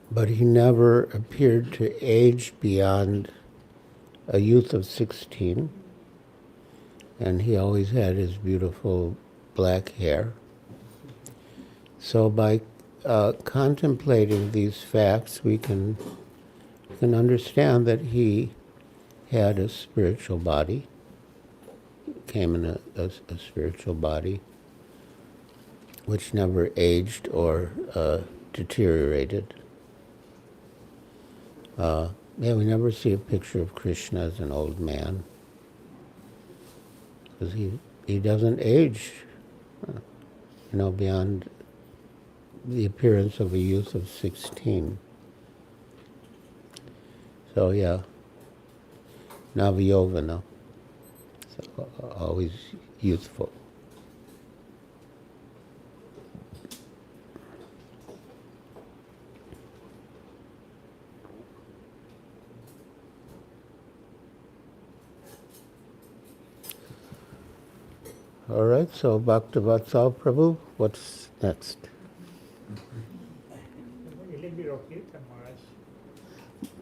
but he never appeared to age beyond a youth of 16. And he always had his beautiful black hair. So by contemplating these facts, we can understand that he had a spiritual body, came in a spiritual body, which never aged or deteriorated. Yeah, we never see a picture of Krishna as an old man, because he doesn't age, beyond the appearance of a youth of 16. So yeah, Navayovana, so always youthful. All right, so Bhaktivatsal Prabhu, what's next?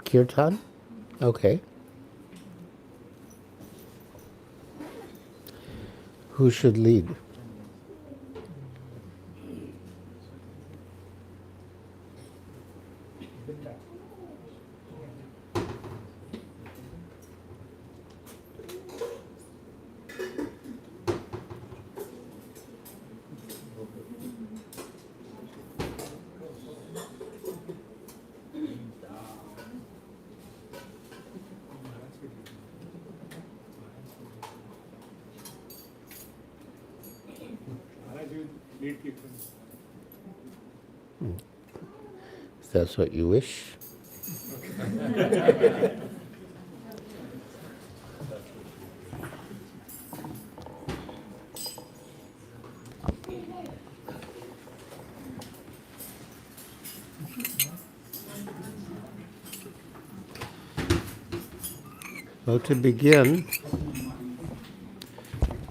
Kirtan? Okay. Who should lead? If that's what you wish. Well, to begin,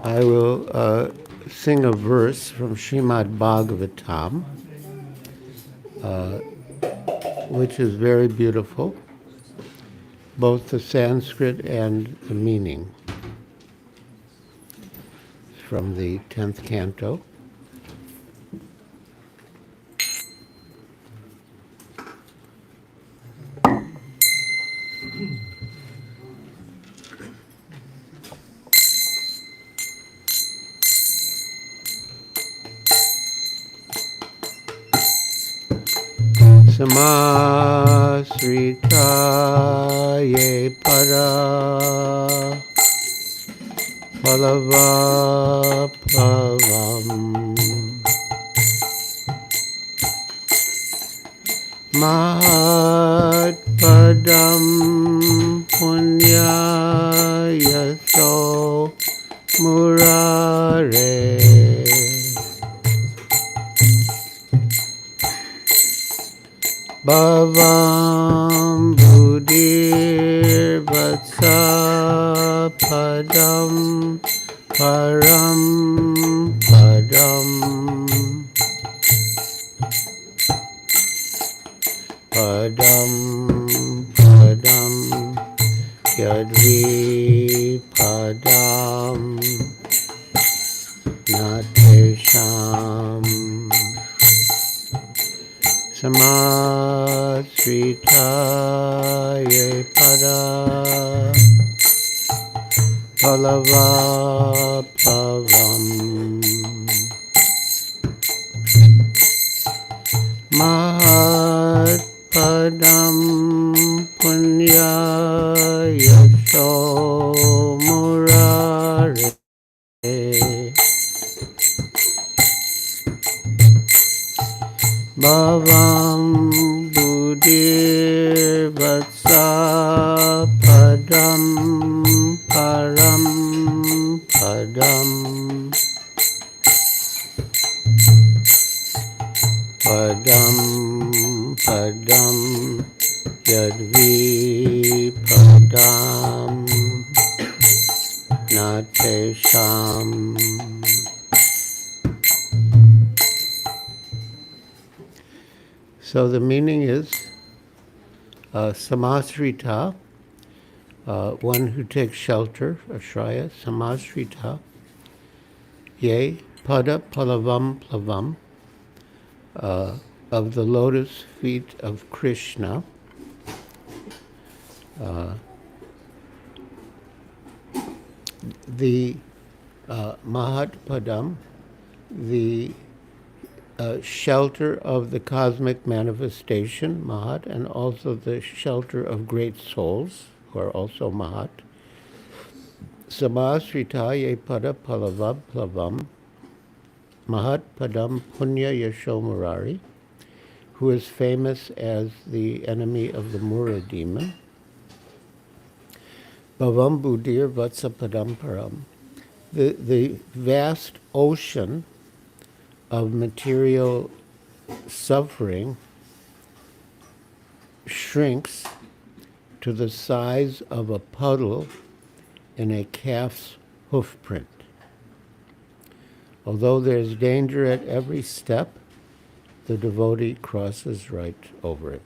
I will sing a verse from Srimad Bhagavatam, which is very beautiful, both the Sanskrit and the meaning. It's from the 10th canto. Samasritaye para palavapavam Mahatpadam punyayaso murare Bhavam Buddhir Vatsa Padam Param Padam Padam Padam Yadvi Padam Natesham Samasritaye Pada Palava Pavam Mahat Padam Punya Yasho Murare Bhavam Buddhir Vatsa Padam Param Padam Padam Padam Yadvi Padam Natesham. So the meaning is Samasrita, one who takes shelter, Ashraya, Samasrita, Ye, Pada Palavam Plavam, of the lotus feet of Krishna. The Mahat Padam, the shelter of the cosmic manifestation, Mahat, and also the shelter of great souls, who are also Mahat. Samasritaye Pada Palavad Plavam, Mahat Padam Punya Yashomurari, who is famous as the enemy of the Mura demon. Bhavam Buddhir Vatsa Padam Param, the vast ocean of material suffering shrinks to the size of a puddle in a calf's hoof print. Although there's danger at every step, the devotee crosses right over it.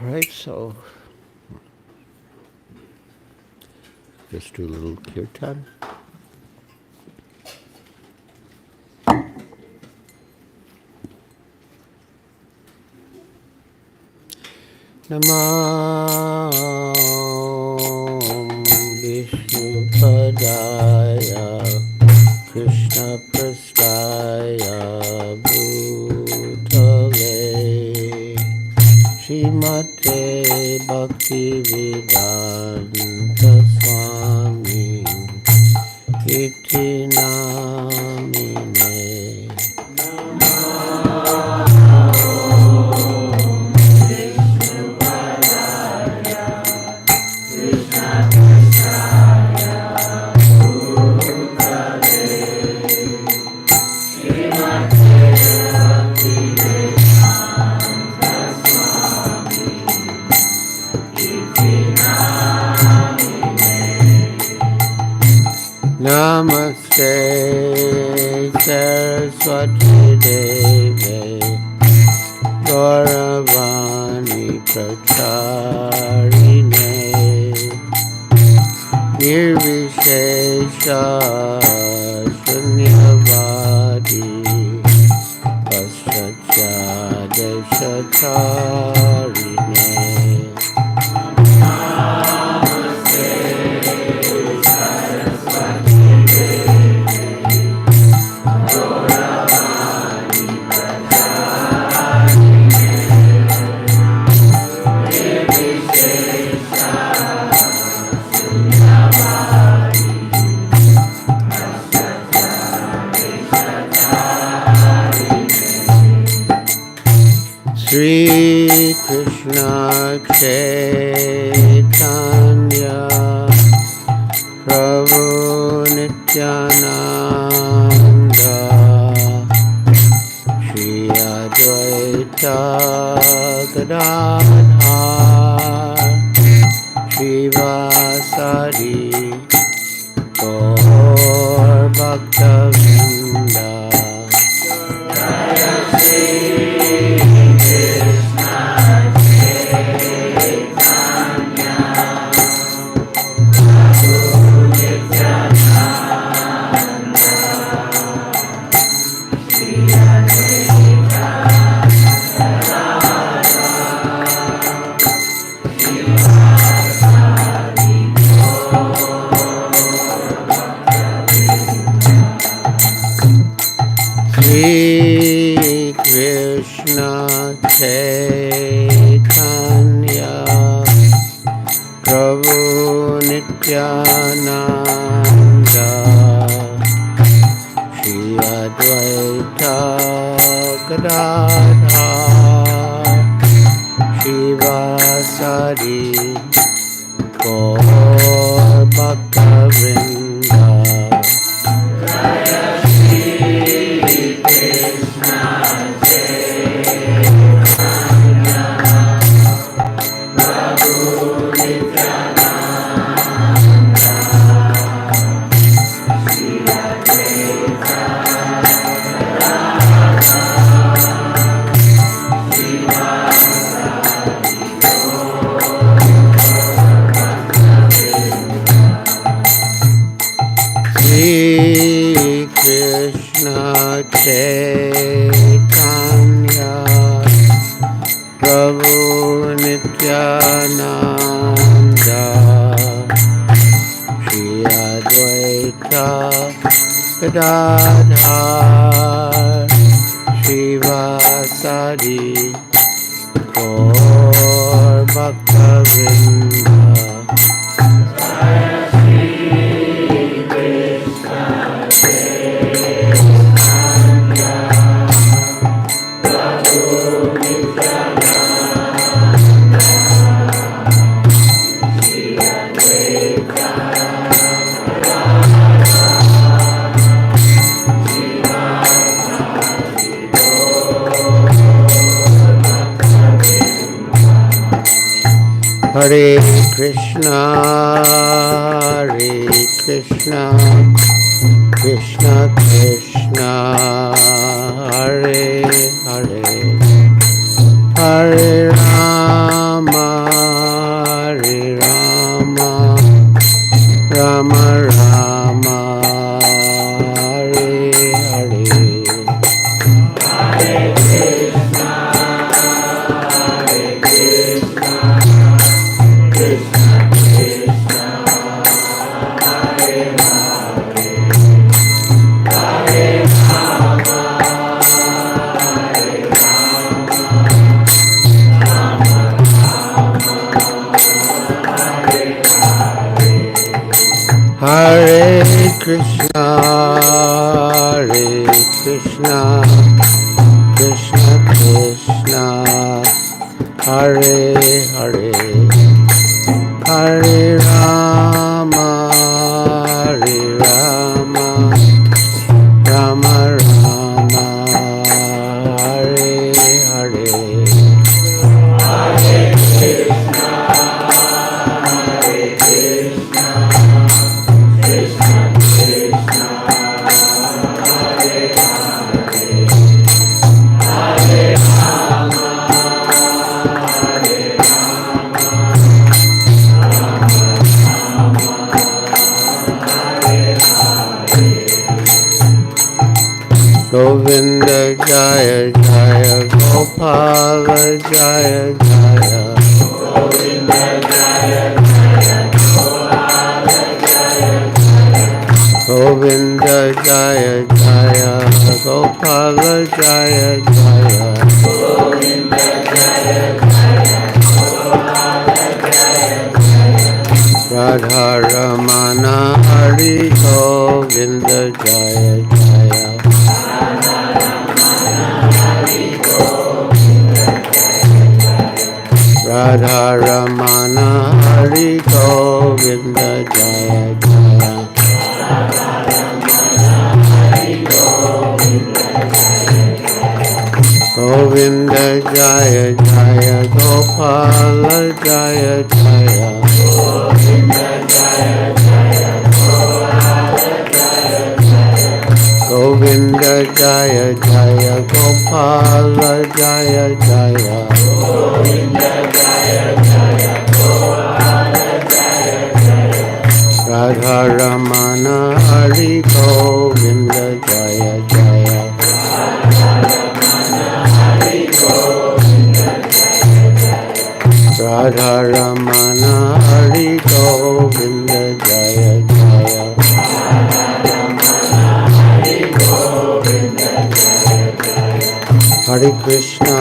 All right, so just do a little kirtan. Namah Vishnu Padaya Krishna Prastaya Bhutale Shrimate Bhakti Vedanta Swami Iti Namine. Namaste Saraswati Deve Gauravani Pracharine Nirvishesha Shunyavadi Paschatya Deshatarine. Sri Krishna Chaitanya Prabhu Nityananda Shri Advaita Gadadhar Shivasari Gaur Bhaktavinda Shri Krishna Chaitanya Prabhu Nityananda Shri Advaita Gadadhar Shivasari Gaur Bhaktavinda Shri Krishna Chaitanya Prabhu Nityananda Shri Advaita Gadadhar Shivasari Gaur Bhaktavinda Hare Krishna, Krishna Krishna, Hare Hare, Hare Rama, Rama Rama, Hare Hare. Hare Krishna, Krishna Krishna, Hare Hare, Hare Rama, Rama Rama, Hare Hare. Govinda Jaya Jaya Gopala Jaya Jaya Govinda Jaya Jaya Gopala Jaya Jaya Govinda Jaya Jaya Gopala Jaya Jaya Govinda Jaya Jaya Gopala Jaya Jaya Radha Ramana Hari Govinda Jaya Jaya Radha Ramana Hari Govinda Jaya Jaya Govinda Jaya Jaya Gopala Jaya Jaya Govinda Jaya Jaya Gopala Jaya Jaya Radha Ramana Hari Govinda Jaya Jaya Radha Ramana Hari Govinda Jaya Jaya Hare Krishna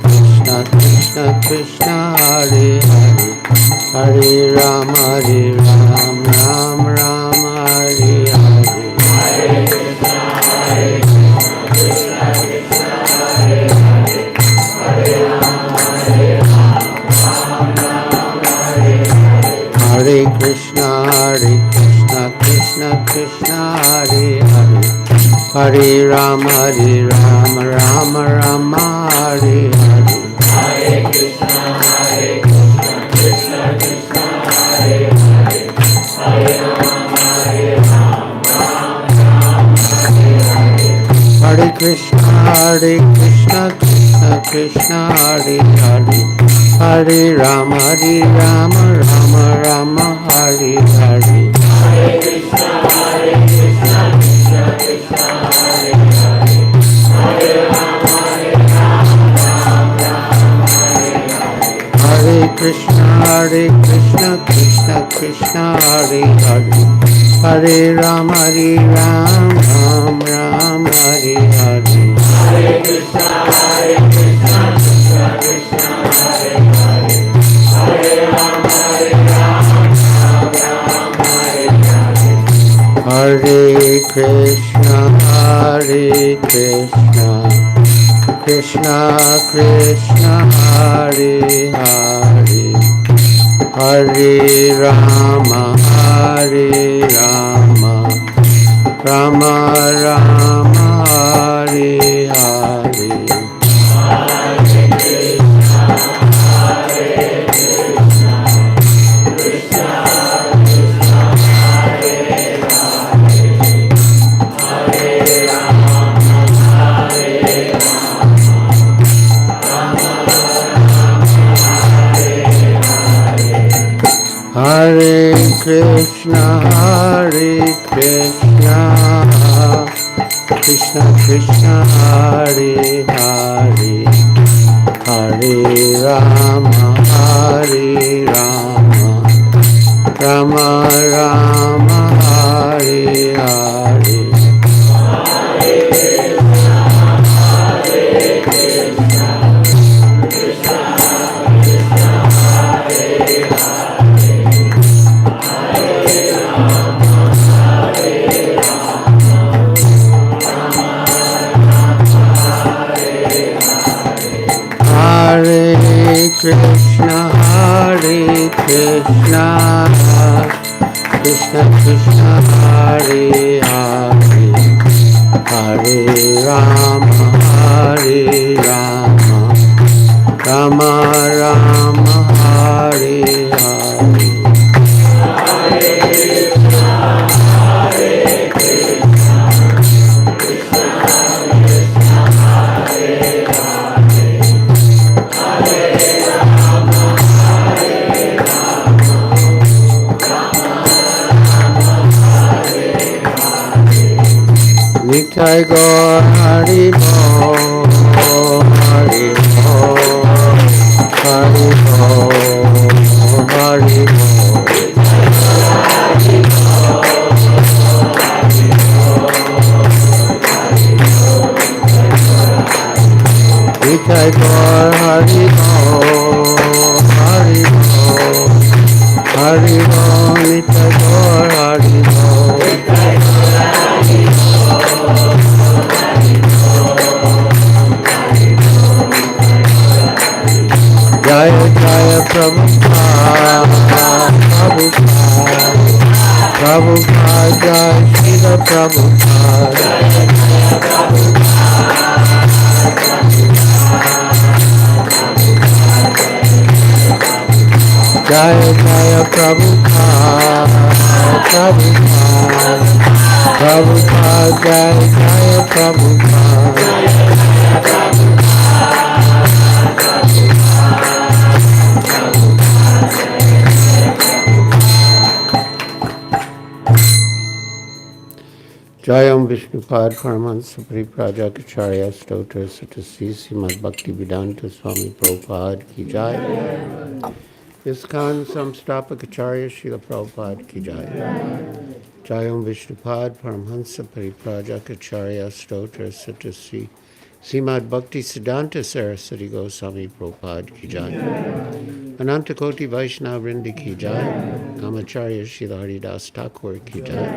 Krishna Krishna Hare Hare Hare Rama Ram Rama Hare Hare Hare Krishna Krishna Krishna Hare Hare Hare Rama Rama Rama Hare Hare Hare Krishna Krishna Krishna Hare Hare Hare Rama Rama Rama Hare Hare Hare Krishna Krishna Krishna Hare Hare Hare Rama Rama Hare Hare Hare Krishna Krishna Krishna Hare Hare Hare Rama Rama Rama Hare Hare Hare Krishna Krishna Krishna Hare Hare Hare Rama Rama Rama Hare Hare Hare Krishna Krishna Krishna Hare Hare Hare Rama Rama Rama Hare Hare Nitai Gaur Hari Bol, Hari Bol, Hari Bol, Hari Bol. Nitai Gaur Hari Bol, Hari Bol, Hari Bol, Nitai Gaur Hari Bol. Jaya Jaya Prabhupada, Prabhupada, Jaya Srila Prabhupada. Jaya Jaya Prabhupada, Prabhupada, Prabhupada, Jaya Jaya Prabhupada. Jayam Vishnupad Paramahansa Pariprajakacharya Stotra Satasi Srimad Bhakti Vedanta Swami Prabhupada Ki Jai. Iskhan Samstapakacharya Srila Prabhupada Ki Jai. Jayam Vishnupad Paramahansa Pariprajakacharya Stotra Satasi Srimad Bhakti Siddhanta Saraswati Goswami Prabhupada Ki Jai. Anantakoti Vaishnava Vrinda Ki Jai. Kamacharya Srila Haridas Thakur Ki Jai.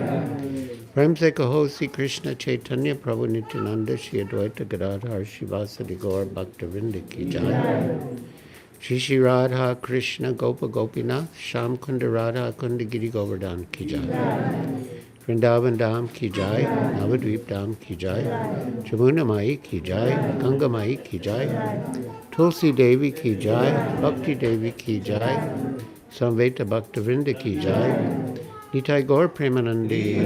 Prem se kaho Sri Krishna Chaitanya Prabhu Nityananda Shri Advaita Gadadhar Shivasadi Gaur Bhakta Vrinda Ki Jai. Shri Shri Radha Krishna Gopa Gopinath Sham Kunda Radha Kunda Giri Govardhan Ki Jai. Vrindavan Dham Ki Jai. Navadvip Dham Ki Jai. Jamuna Mai Ki Jai. Ganga Mai Ki Jai. Tulsi Devi Ki Jai. Bhakti Devi Ki Jai. Samveta Bhakta Vrinda Ki Jai. Nitai Gaur Premanandi.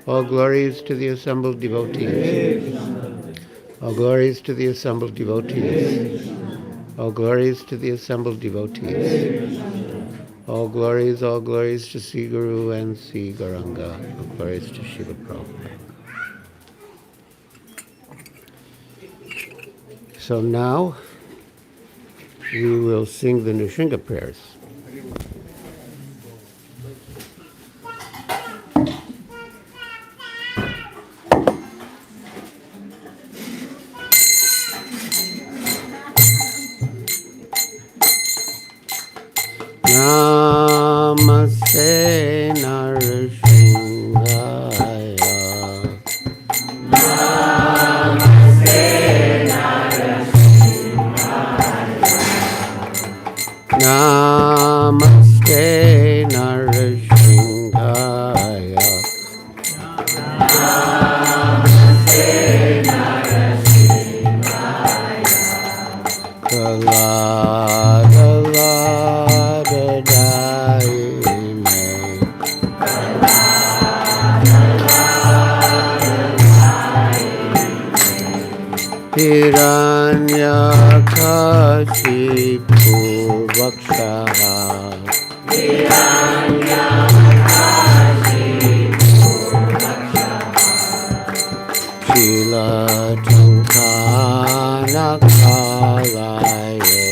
All glories to the assembled devotees. All glories to the assembled devotees. All glories to the assembled devotees. All glories to Sri Guru and Sri Gauranga. All glories to Srila Prabhupada. So now we will sing the Nrsimha prayers. Namaste Narasimhaya. Namaste Narasimhaya. Namaste Narasimhaya. Namaste Narasimhaya. Kalada lada daime. Hiranyakashipu Vakshaha. Shila Tankana Kalaye.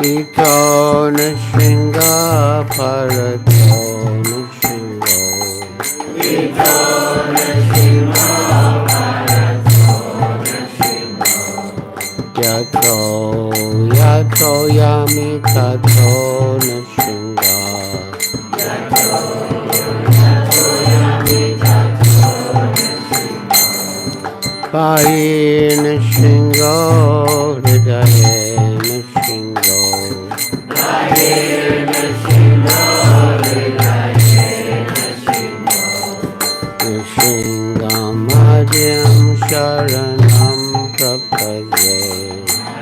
Ito Nrsimha Parato Nrsimha. Ito Nrsimha Parato Nrsimha. Yato Yato Yami Tato Nrsimha. Yato Yato Yami Tato Nrsimha. Pai Nrsimha Hridaye Nrsimha. Pai Nrsimha Hridaye Nrsimha. Nrsimha Madhyam Sharanam Prapade.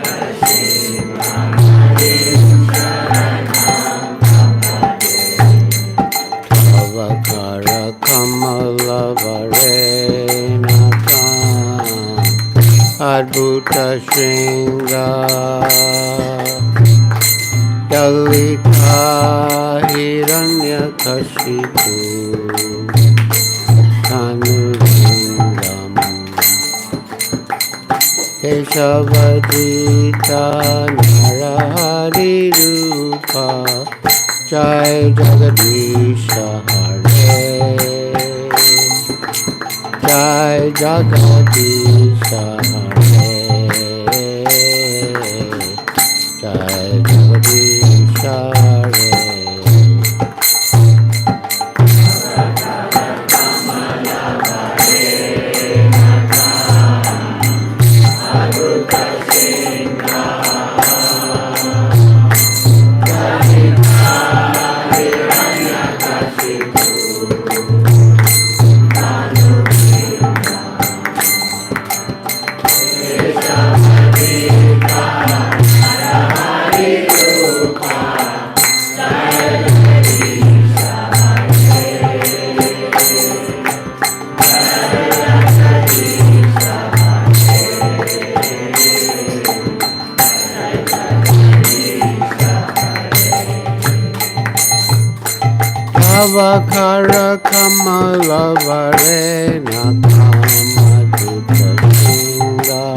Nrsimha Madhyam Sharanam Prapade. Tavakara Kamala Varenaka Adbhuta Shringa Dalita Hiranyakashipu Tanuvindam Keshavadita Narahari Rupa Jai Jagadisha Hare. Jai Jagadisha Hare. Jai Jagadisha Hare. Avakara Kamala Varena Kamadutta Singa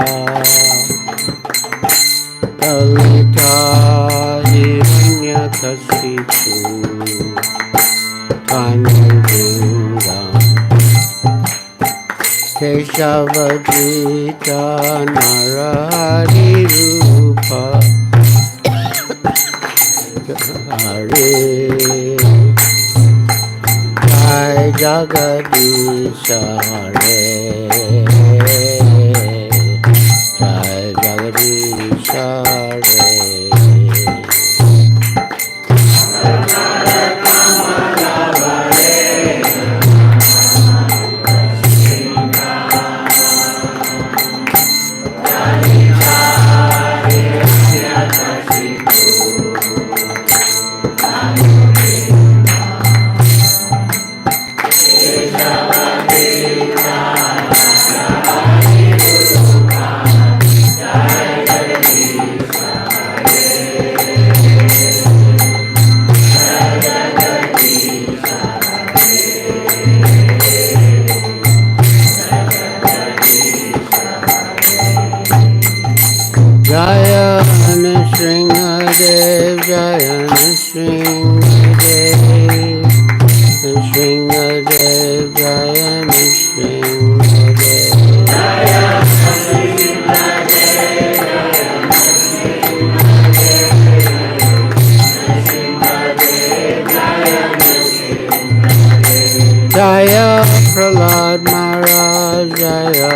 Dalita Hiranyakasipu Tanudinga Keshavajita Narahari Rupa Hare Jai Jagadisha Hare Jai Jagadisha Hare Jaya Nrsimhadev, Jaya Nrsimhadev, Nrsimhadev, Jaya Nrsimhadev. Jaya Prahlad Maharaj, Jaya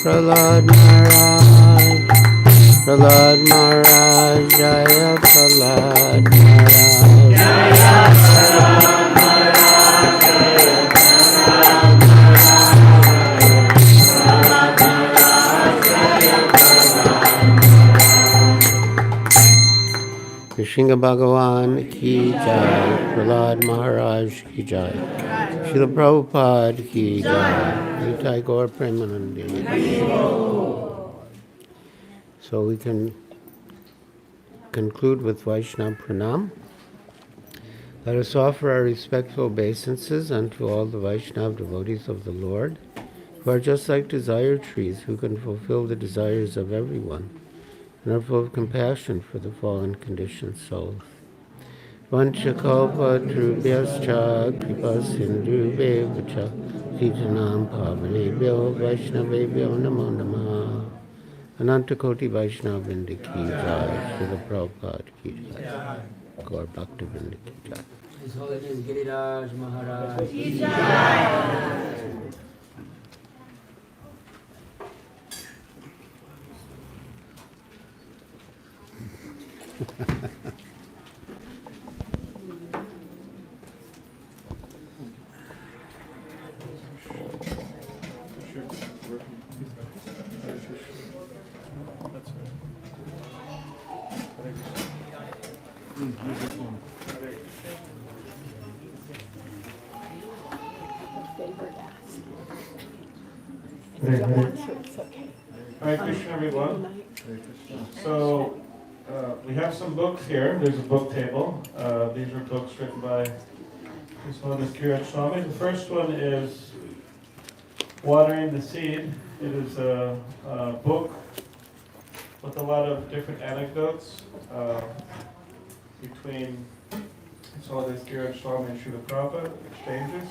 Prahlad Maharaj, Prahlad Maharaj, Jaya Prahlad Maharaj. Krishna Bhagavan ki jai, Prahlad Maharaj ki jai, Srila Prabhupada ki jai, Nitai Gaur Premanandi. So we can conclude with Vaishnava Pranam. Let us offer our respectful obeisances unto all the Vaishnava devotees of the Lord, who are just like desire trees, who can fulfill the desires of everyone, and are full of compassion for the fallen conditioned souls. Vanchakalpa Trubhyascha Kripa Sindhubheva Titanam Pavanebhyo Vaishnavebhyo Namo Namaha. Anantakoti Vaishnavrinda ki jai, Srila Prabhupada ki jai, Gaur Bhaktivinoda ki jai. His Holiness Giriraj Maharaj ki Hare Krishna, everyone. So, we have some books here. There's a book table. These are books written by His Holiness Giriraj Swami. The first one is Watering the Seed. It is a book with a lot of different anecdotes between His Holiness Giriraj Swami and Srila Prabhupada, exchanges.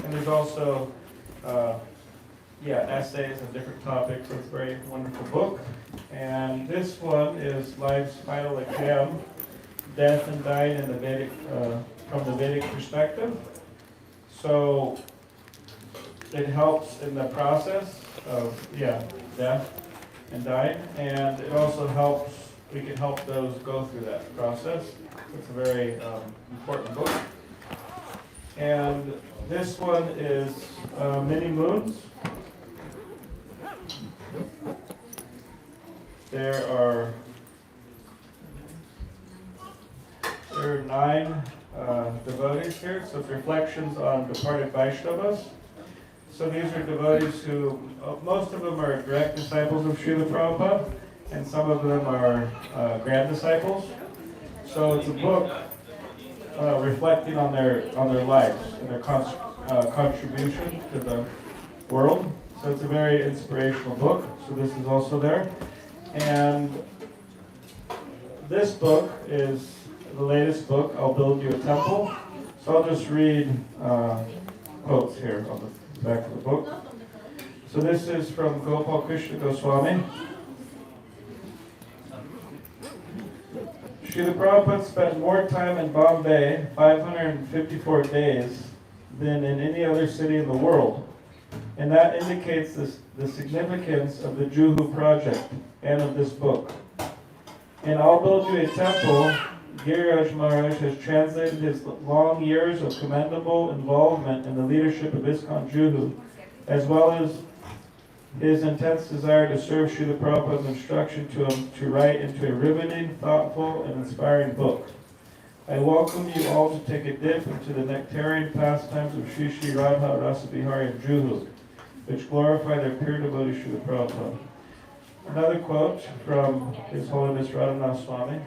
And there's also essays on different topics. It's a very wonderful book. And this one is Life's Final Exam, Death and Dying in the Vedic, from the Vedic perspective. So it helps in the process of death and dying, and it also helps, we can help those go through that process. It's a very important book. And this one is Many Moons. There are 9 devotees here, so it's reflections on departed Vaishnavas. So these are devotees who, most of them are direct disciples of Srila Prabhupada, and some of them are grand disciples. So it's a book reflecting on their lives and their contribution to the world. So it's a very inspirational book. So this is also there. And this book is the latest book, I'll Build You a Temple. So I'll just read quotes here on the back of the book. So this is from Gopal Krishna Goswami. Srila Prabhupada spent more time in Bombay, 554 days, than in any other city in the world. And that indicates the significance of the Juhu project and of this book. In I'll Build You a Temple, Giriraj Maharaj has translated his long years of commendable involvement in the leadership of ISKCON Juhu, as well as his intense desire to serve Srila Prabhupada's instruction to him to write into a riveting, thoughtful, and inspiring book. I welcome you all to take a dip into the nectarian pastimes of Sri Sri Radha Rasa Bihari of Juhu, which glorify their pure devotee Srila Prabhupada. Another quote from His Holiness Radhanath Swami.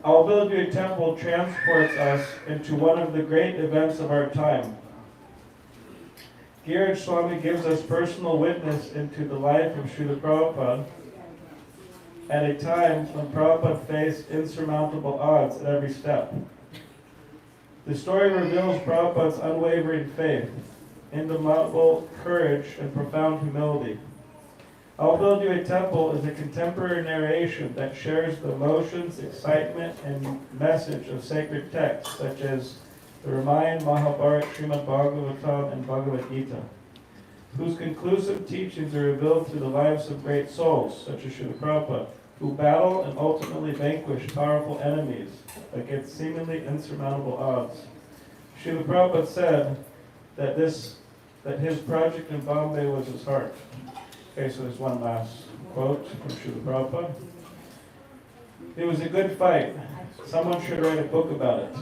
I'll Build You a Temple transports us into one of the great events of our time. Giriraj Swami gives us personal witness into the life of Srila Prabhupada at a time when Prabhupada faced insurmountable odds at every step. The story reveals Prabhupada's unwavering faith, indomitable courage, and profound humility. I'll Build You a Temple is a contemporary narration that shares the emotions, excitement, and message of sacred texts such as the Ramayana, Mahabharata, Srimad Bhagavatam, and Bhagavad Gita, whose conclusive teachings are revealed through the lives of great souls, such as Srila Prabhupada, who battle and ultimately vanquish powerful enemies against seemingly insurmountable odds. Srila Prabhupada said that his project in Bombay was his heart. Okay, so there's one last quote from Srila Prabhupada. It was a good fight. Someone should write a book about it.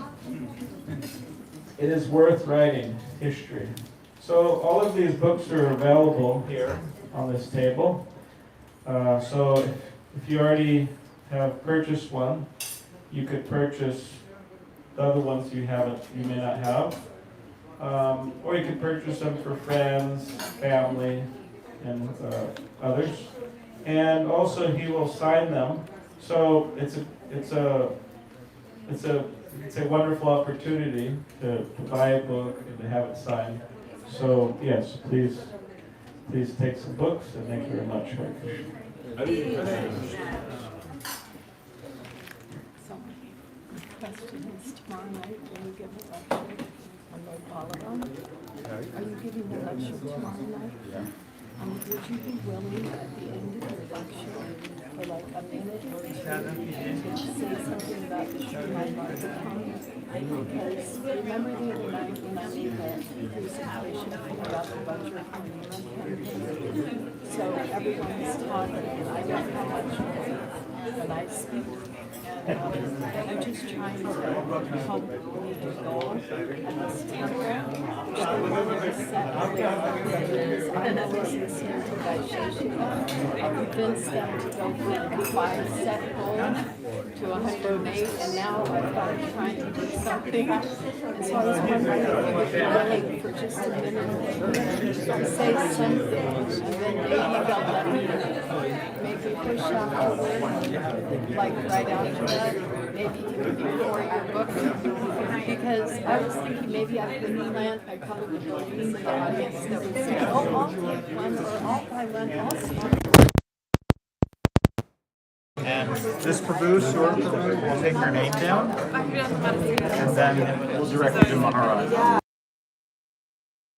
It is worth writing history. So all of these books are available here on this table. So if you already have purchased one, you could purchase the other ones you may not have. Or you could purchase them for friends, family, and others, and also he will sign them. So it's a wonderful opportunity to buy a book and to have it signed. So yes, please take some books, and thank you very much. So my question is, tomorrow night will you give a lecture on Lord Balaram? Are you giving the lecture tomorrow night? Yeah. Would you be willing at the end of your lecture for like a minute or two to say something about the Srimad Bhagavatam? Because remember the other night when I made the presentation about the budget campaign? So everyone was talking, and I don't know much when I speak. And I'm just trying to help me to go at this temple, which they wanted to set because I'm always listening to Vaisheshika. I convinced them to go from 5 set goal to 108, and now I'm trying to do something. And so I was wondering if you would be willing for just a minute to say something, and then maybe they'll let me maybe push afterward, like right after that, maybe even before your book. Because I was thinking maybe I could plant a couple of buildings in the audience that would say, oh, I'll take one, or I'll buy one also. And this Prabhu, Sur Prabhu, will take your name down, and then we'll direct you to Maharaj.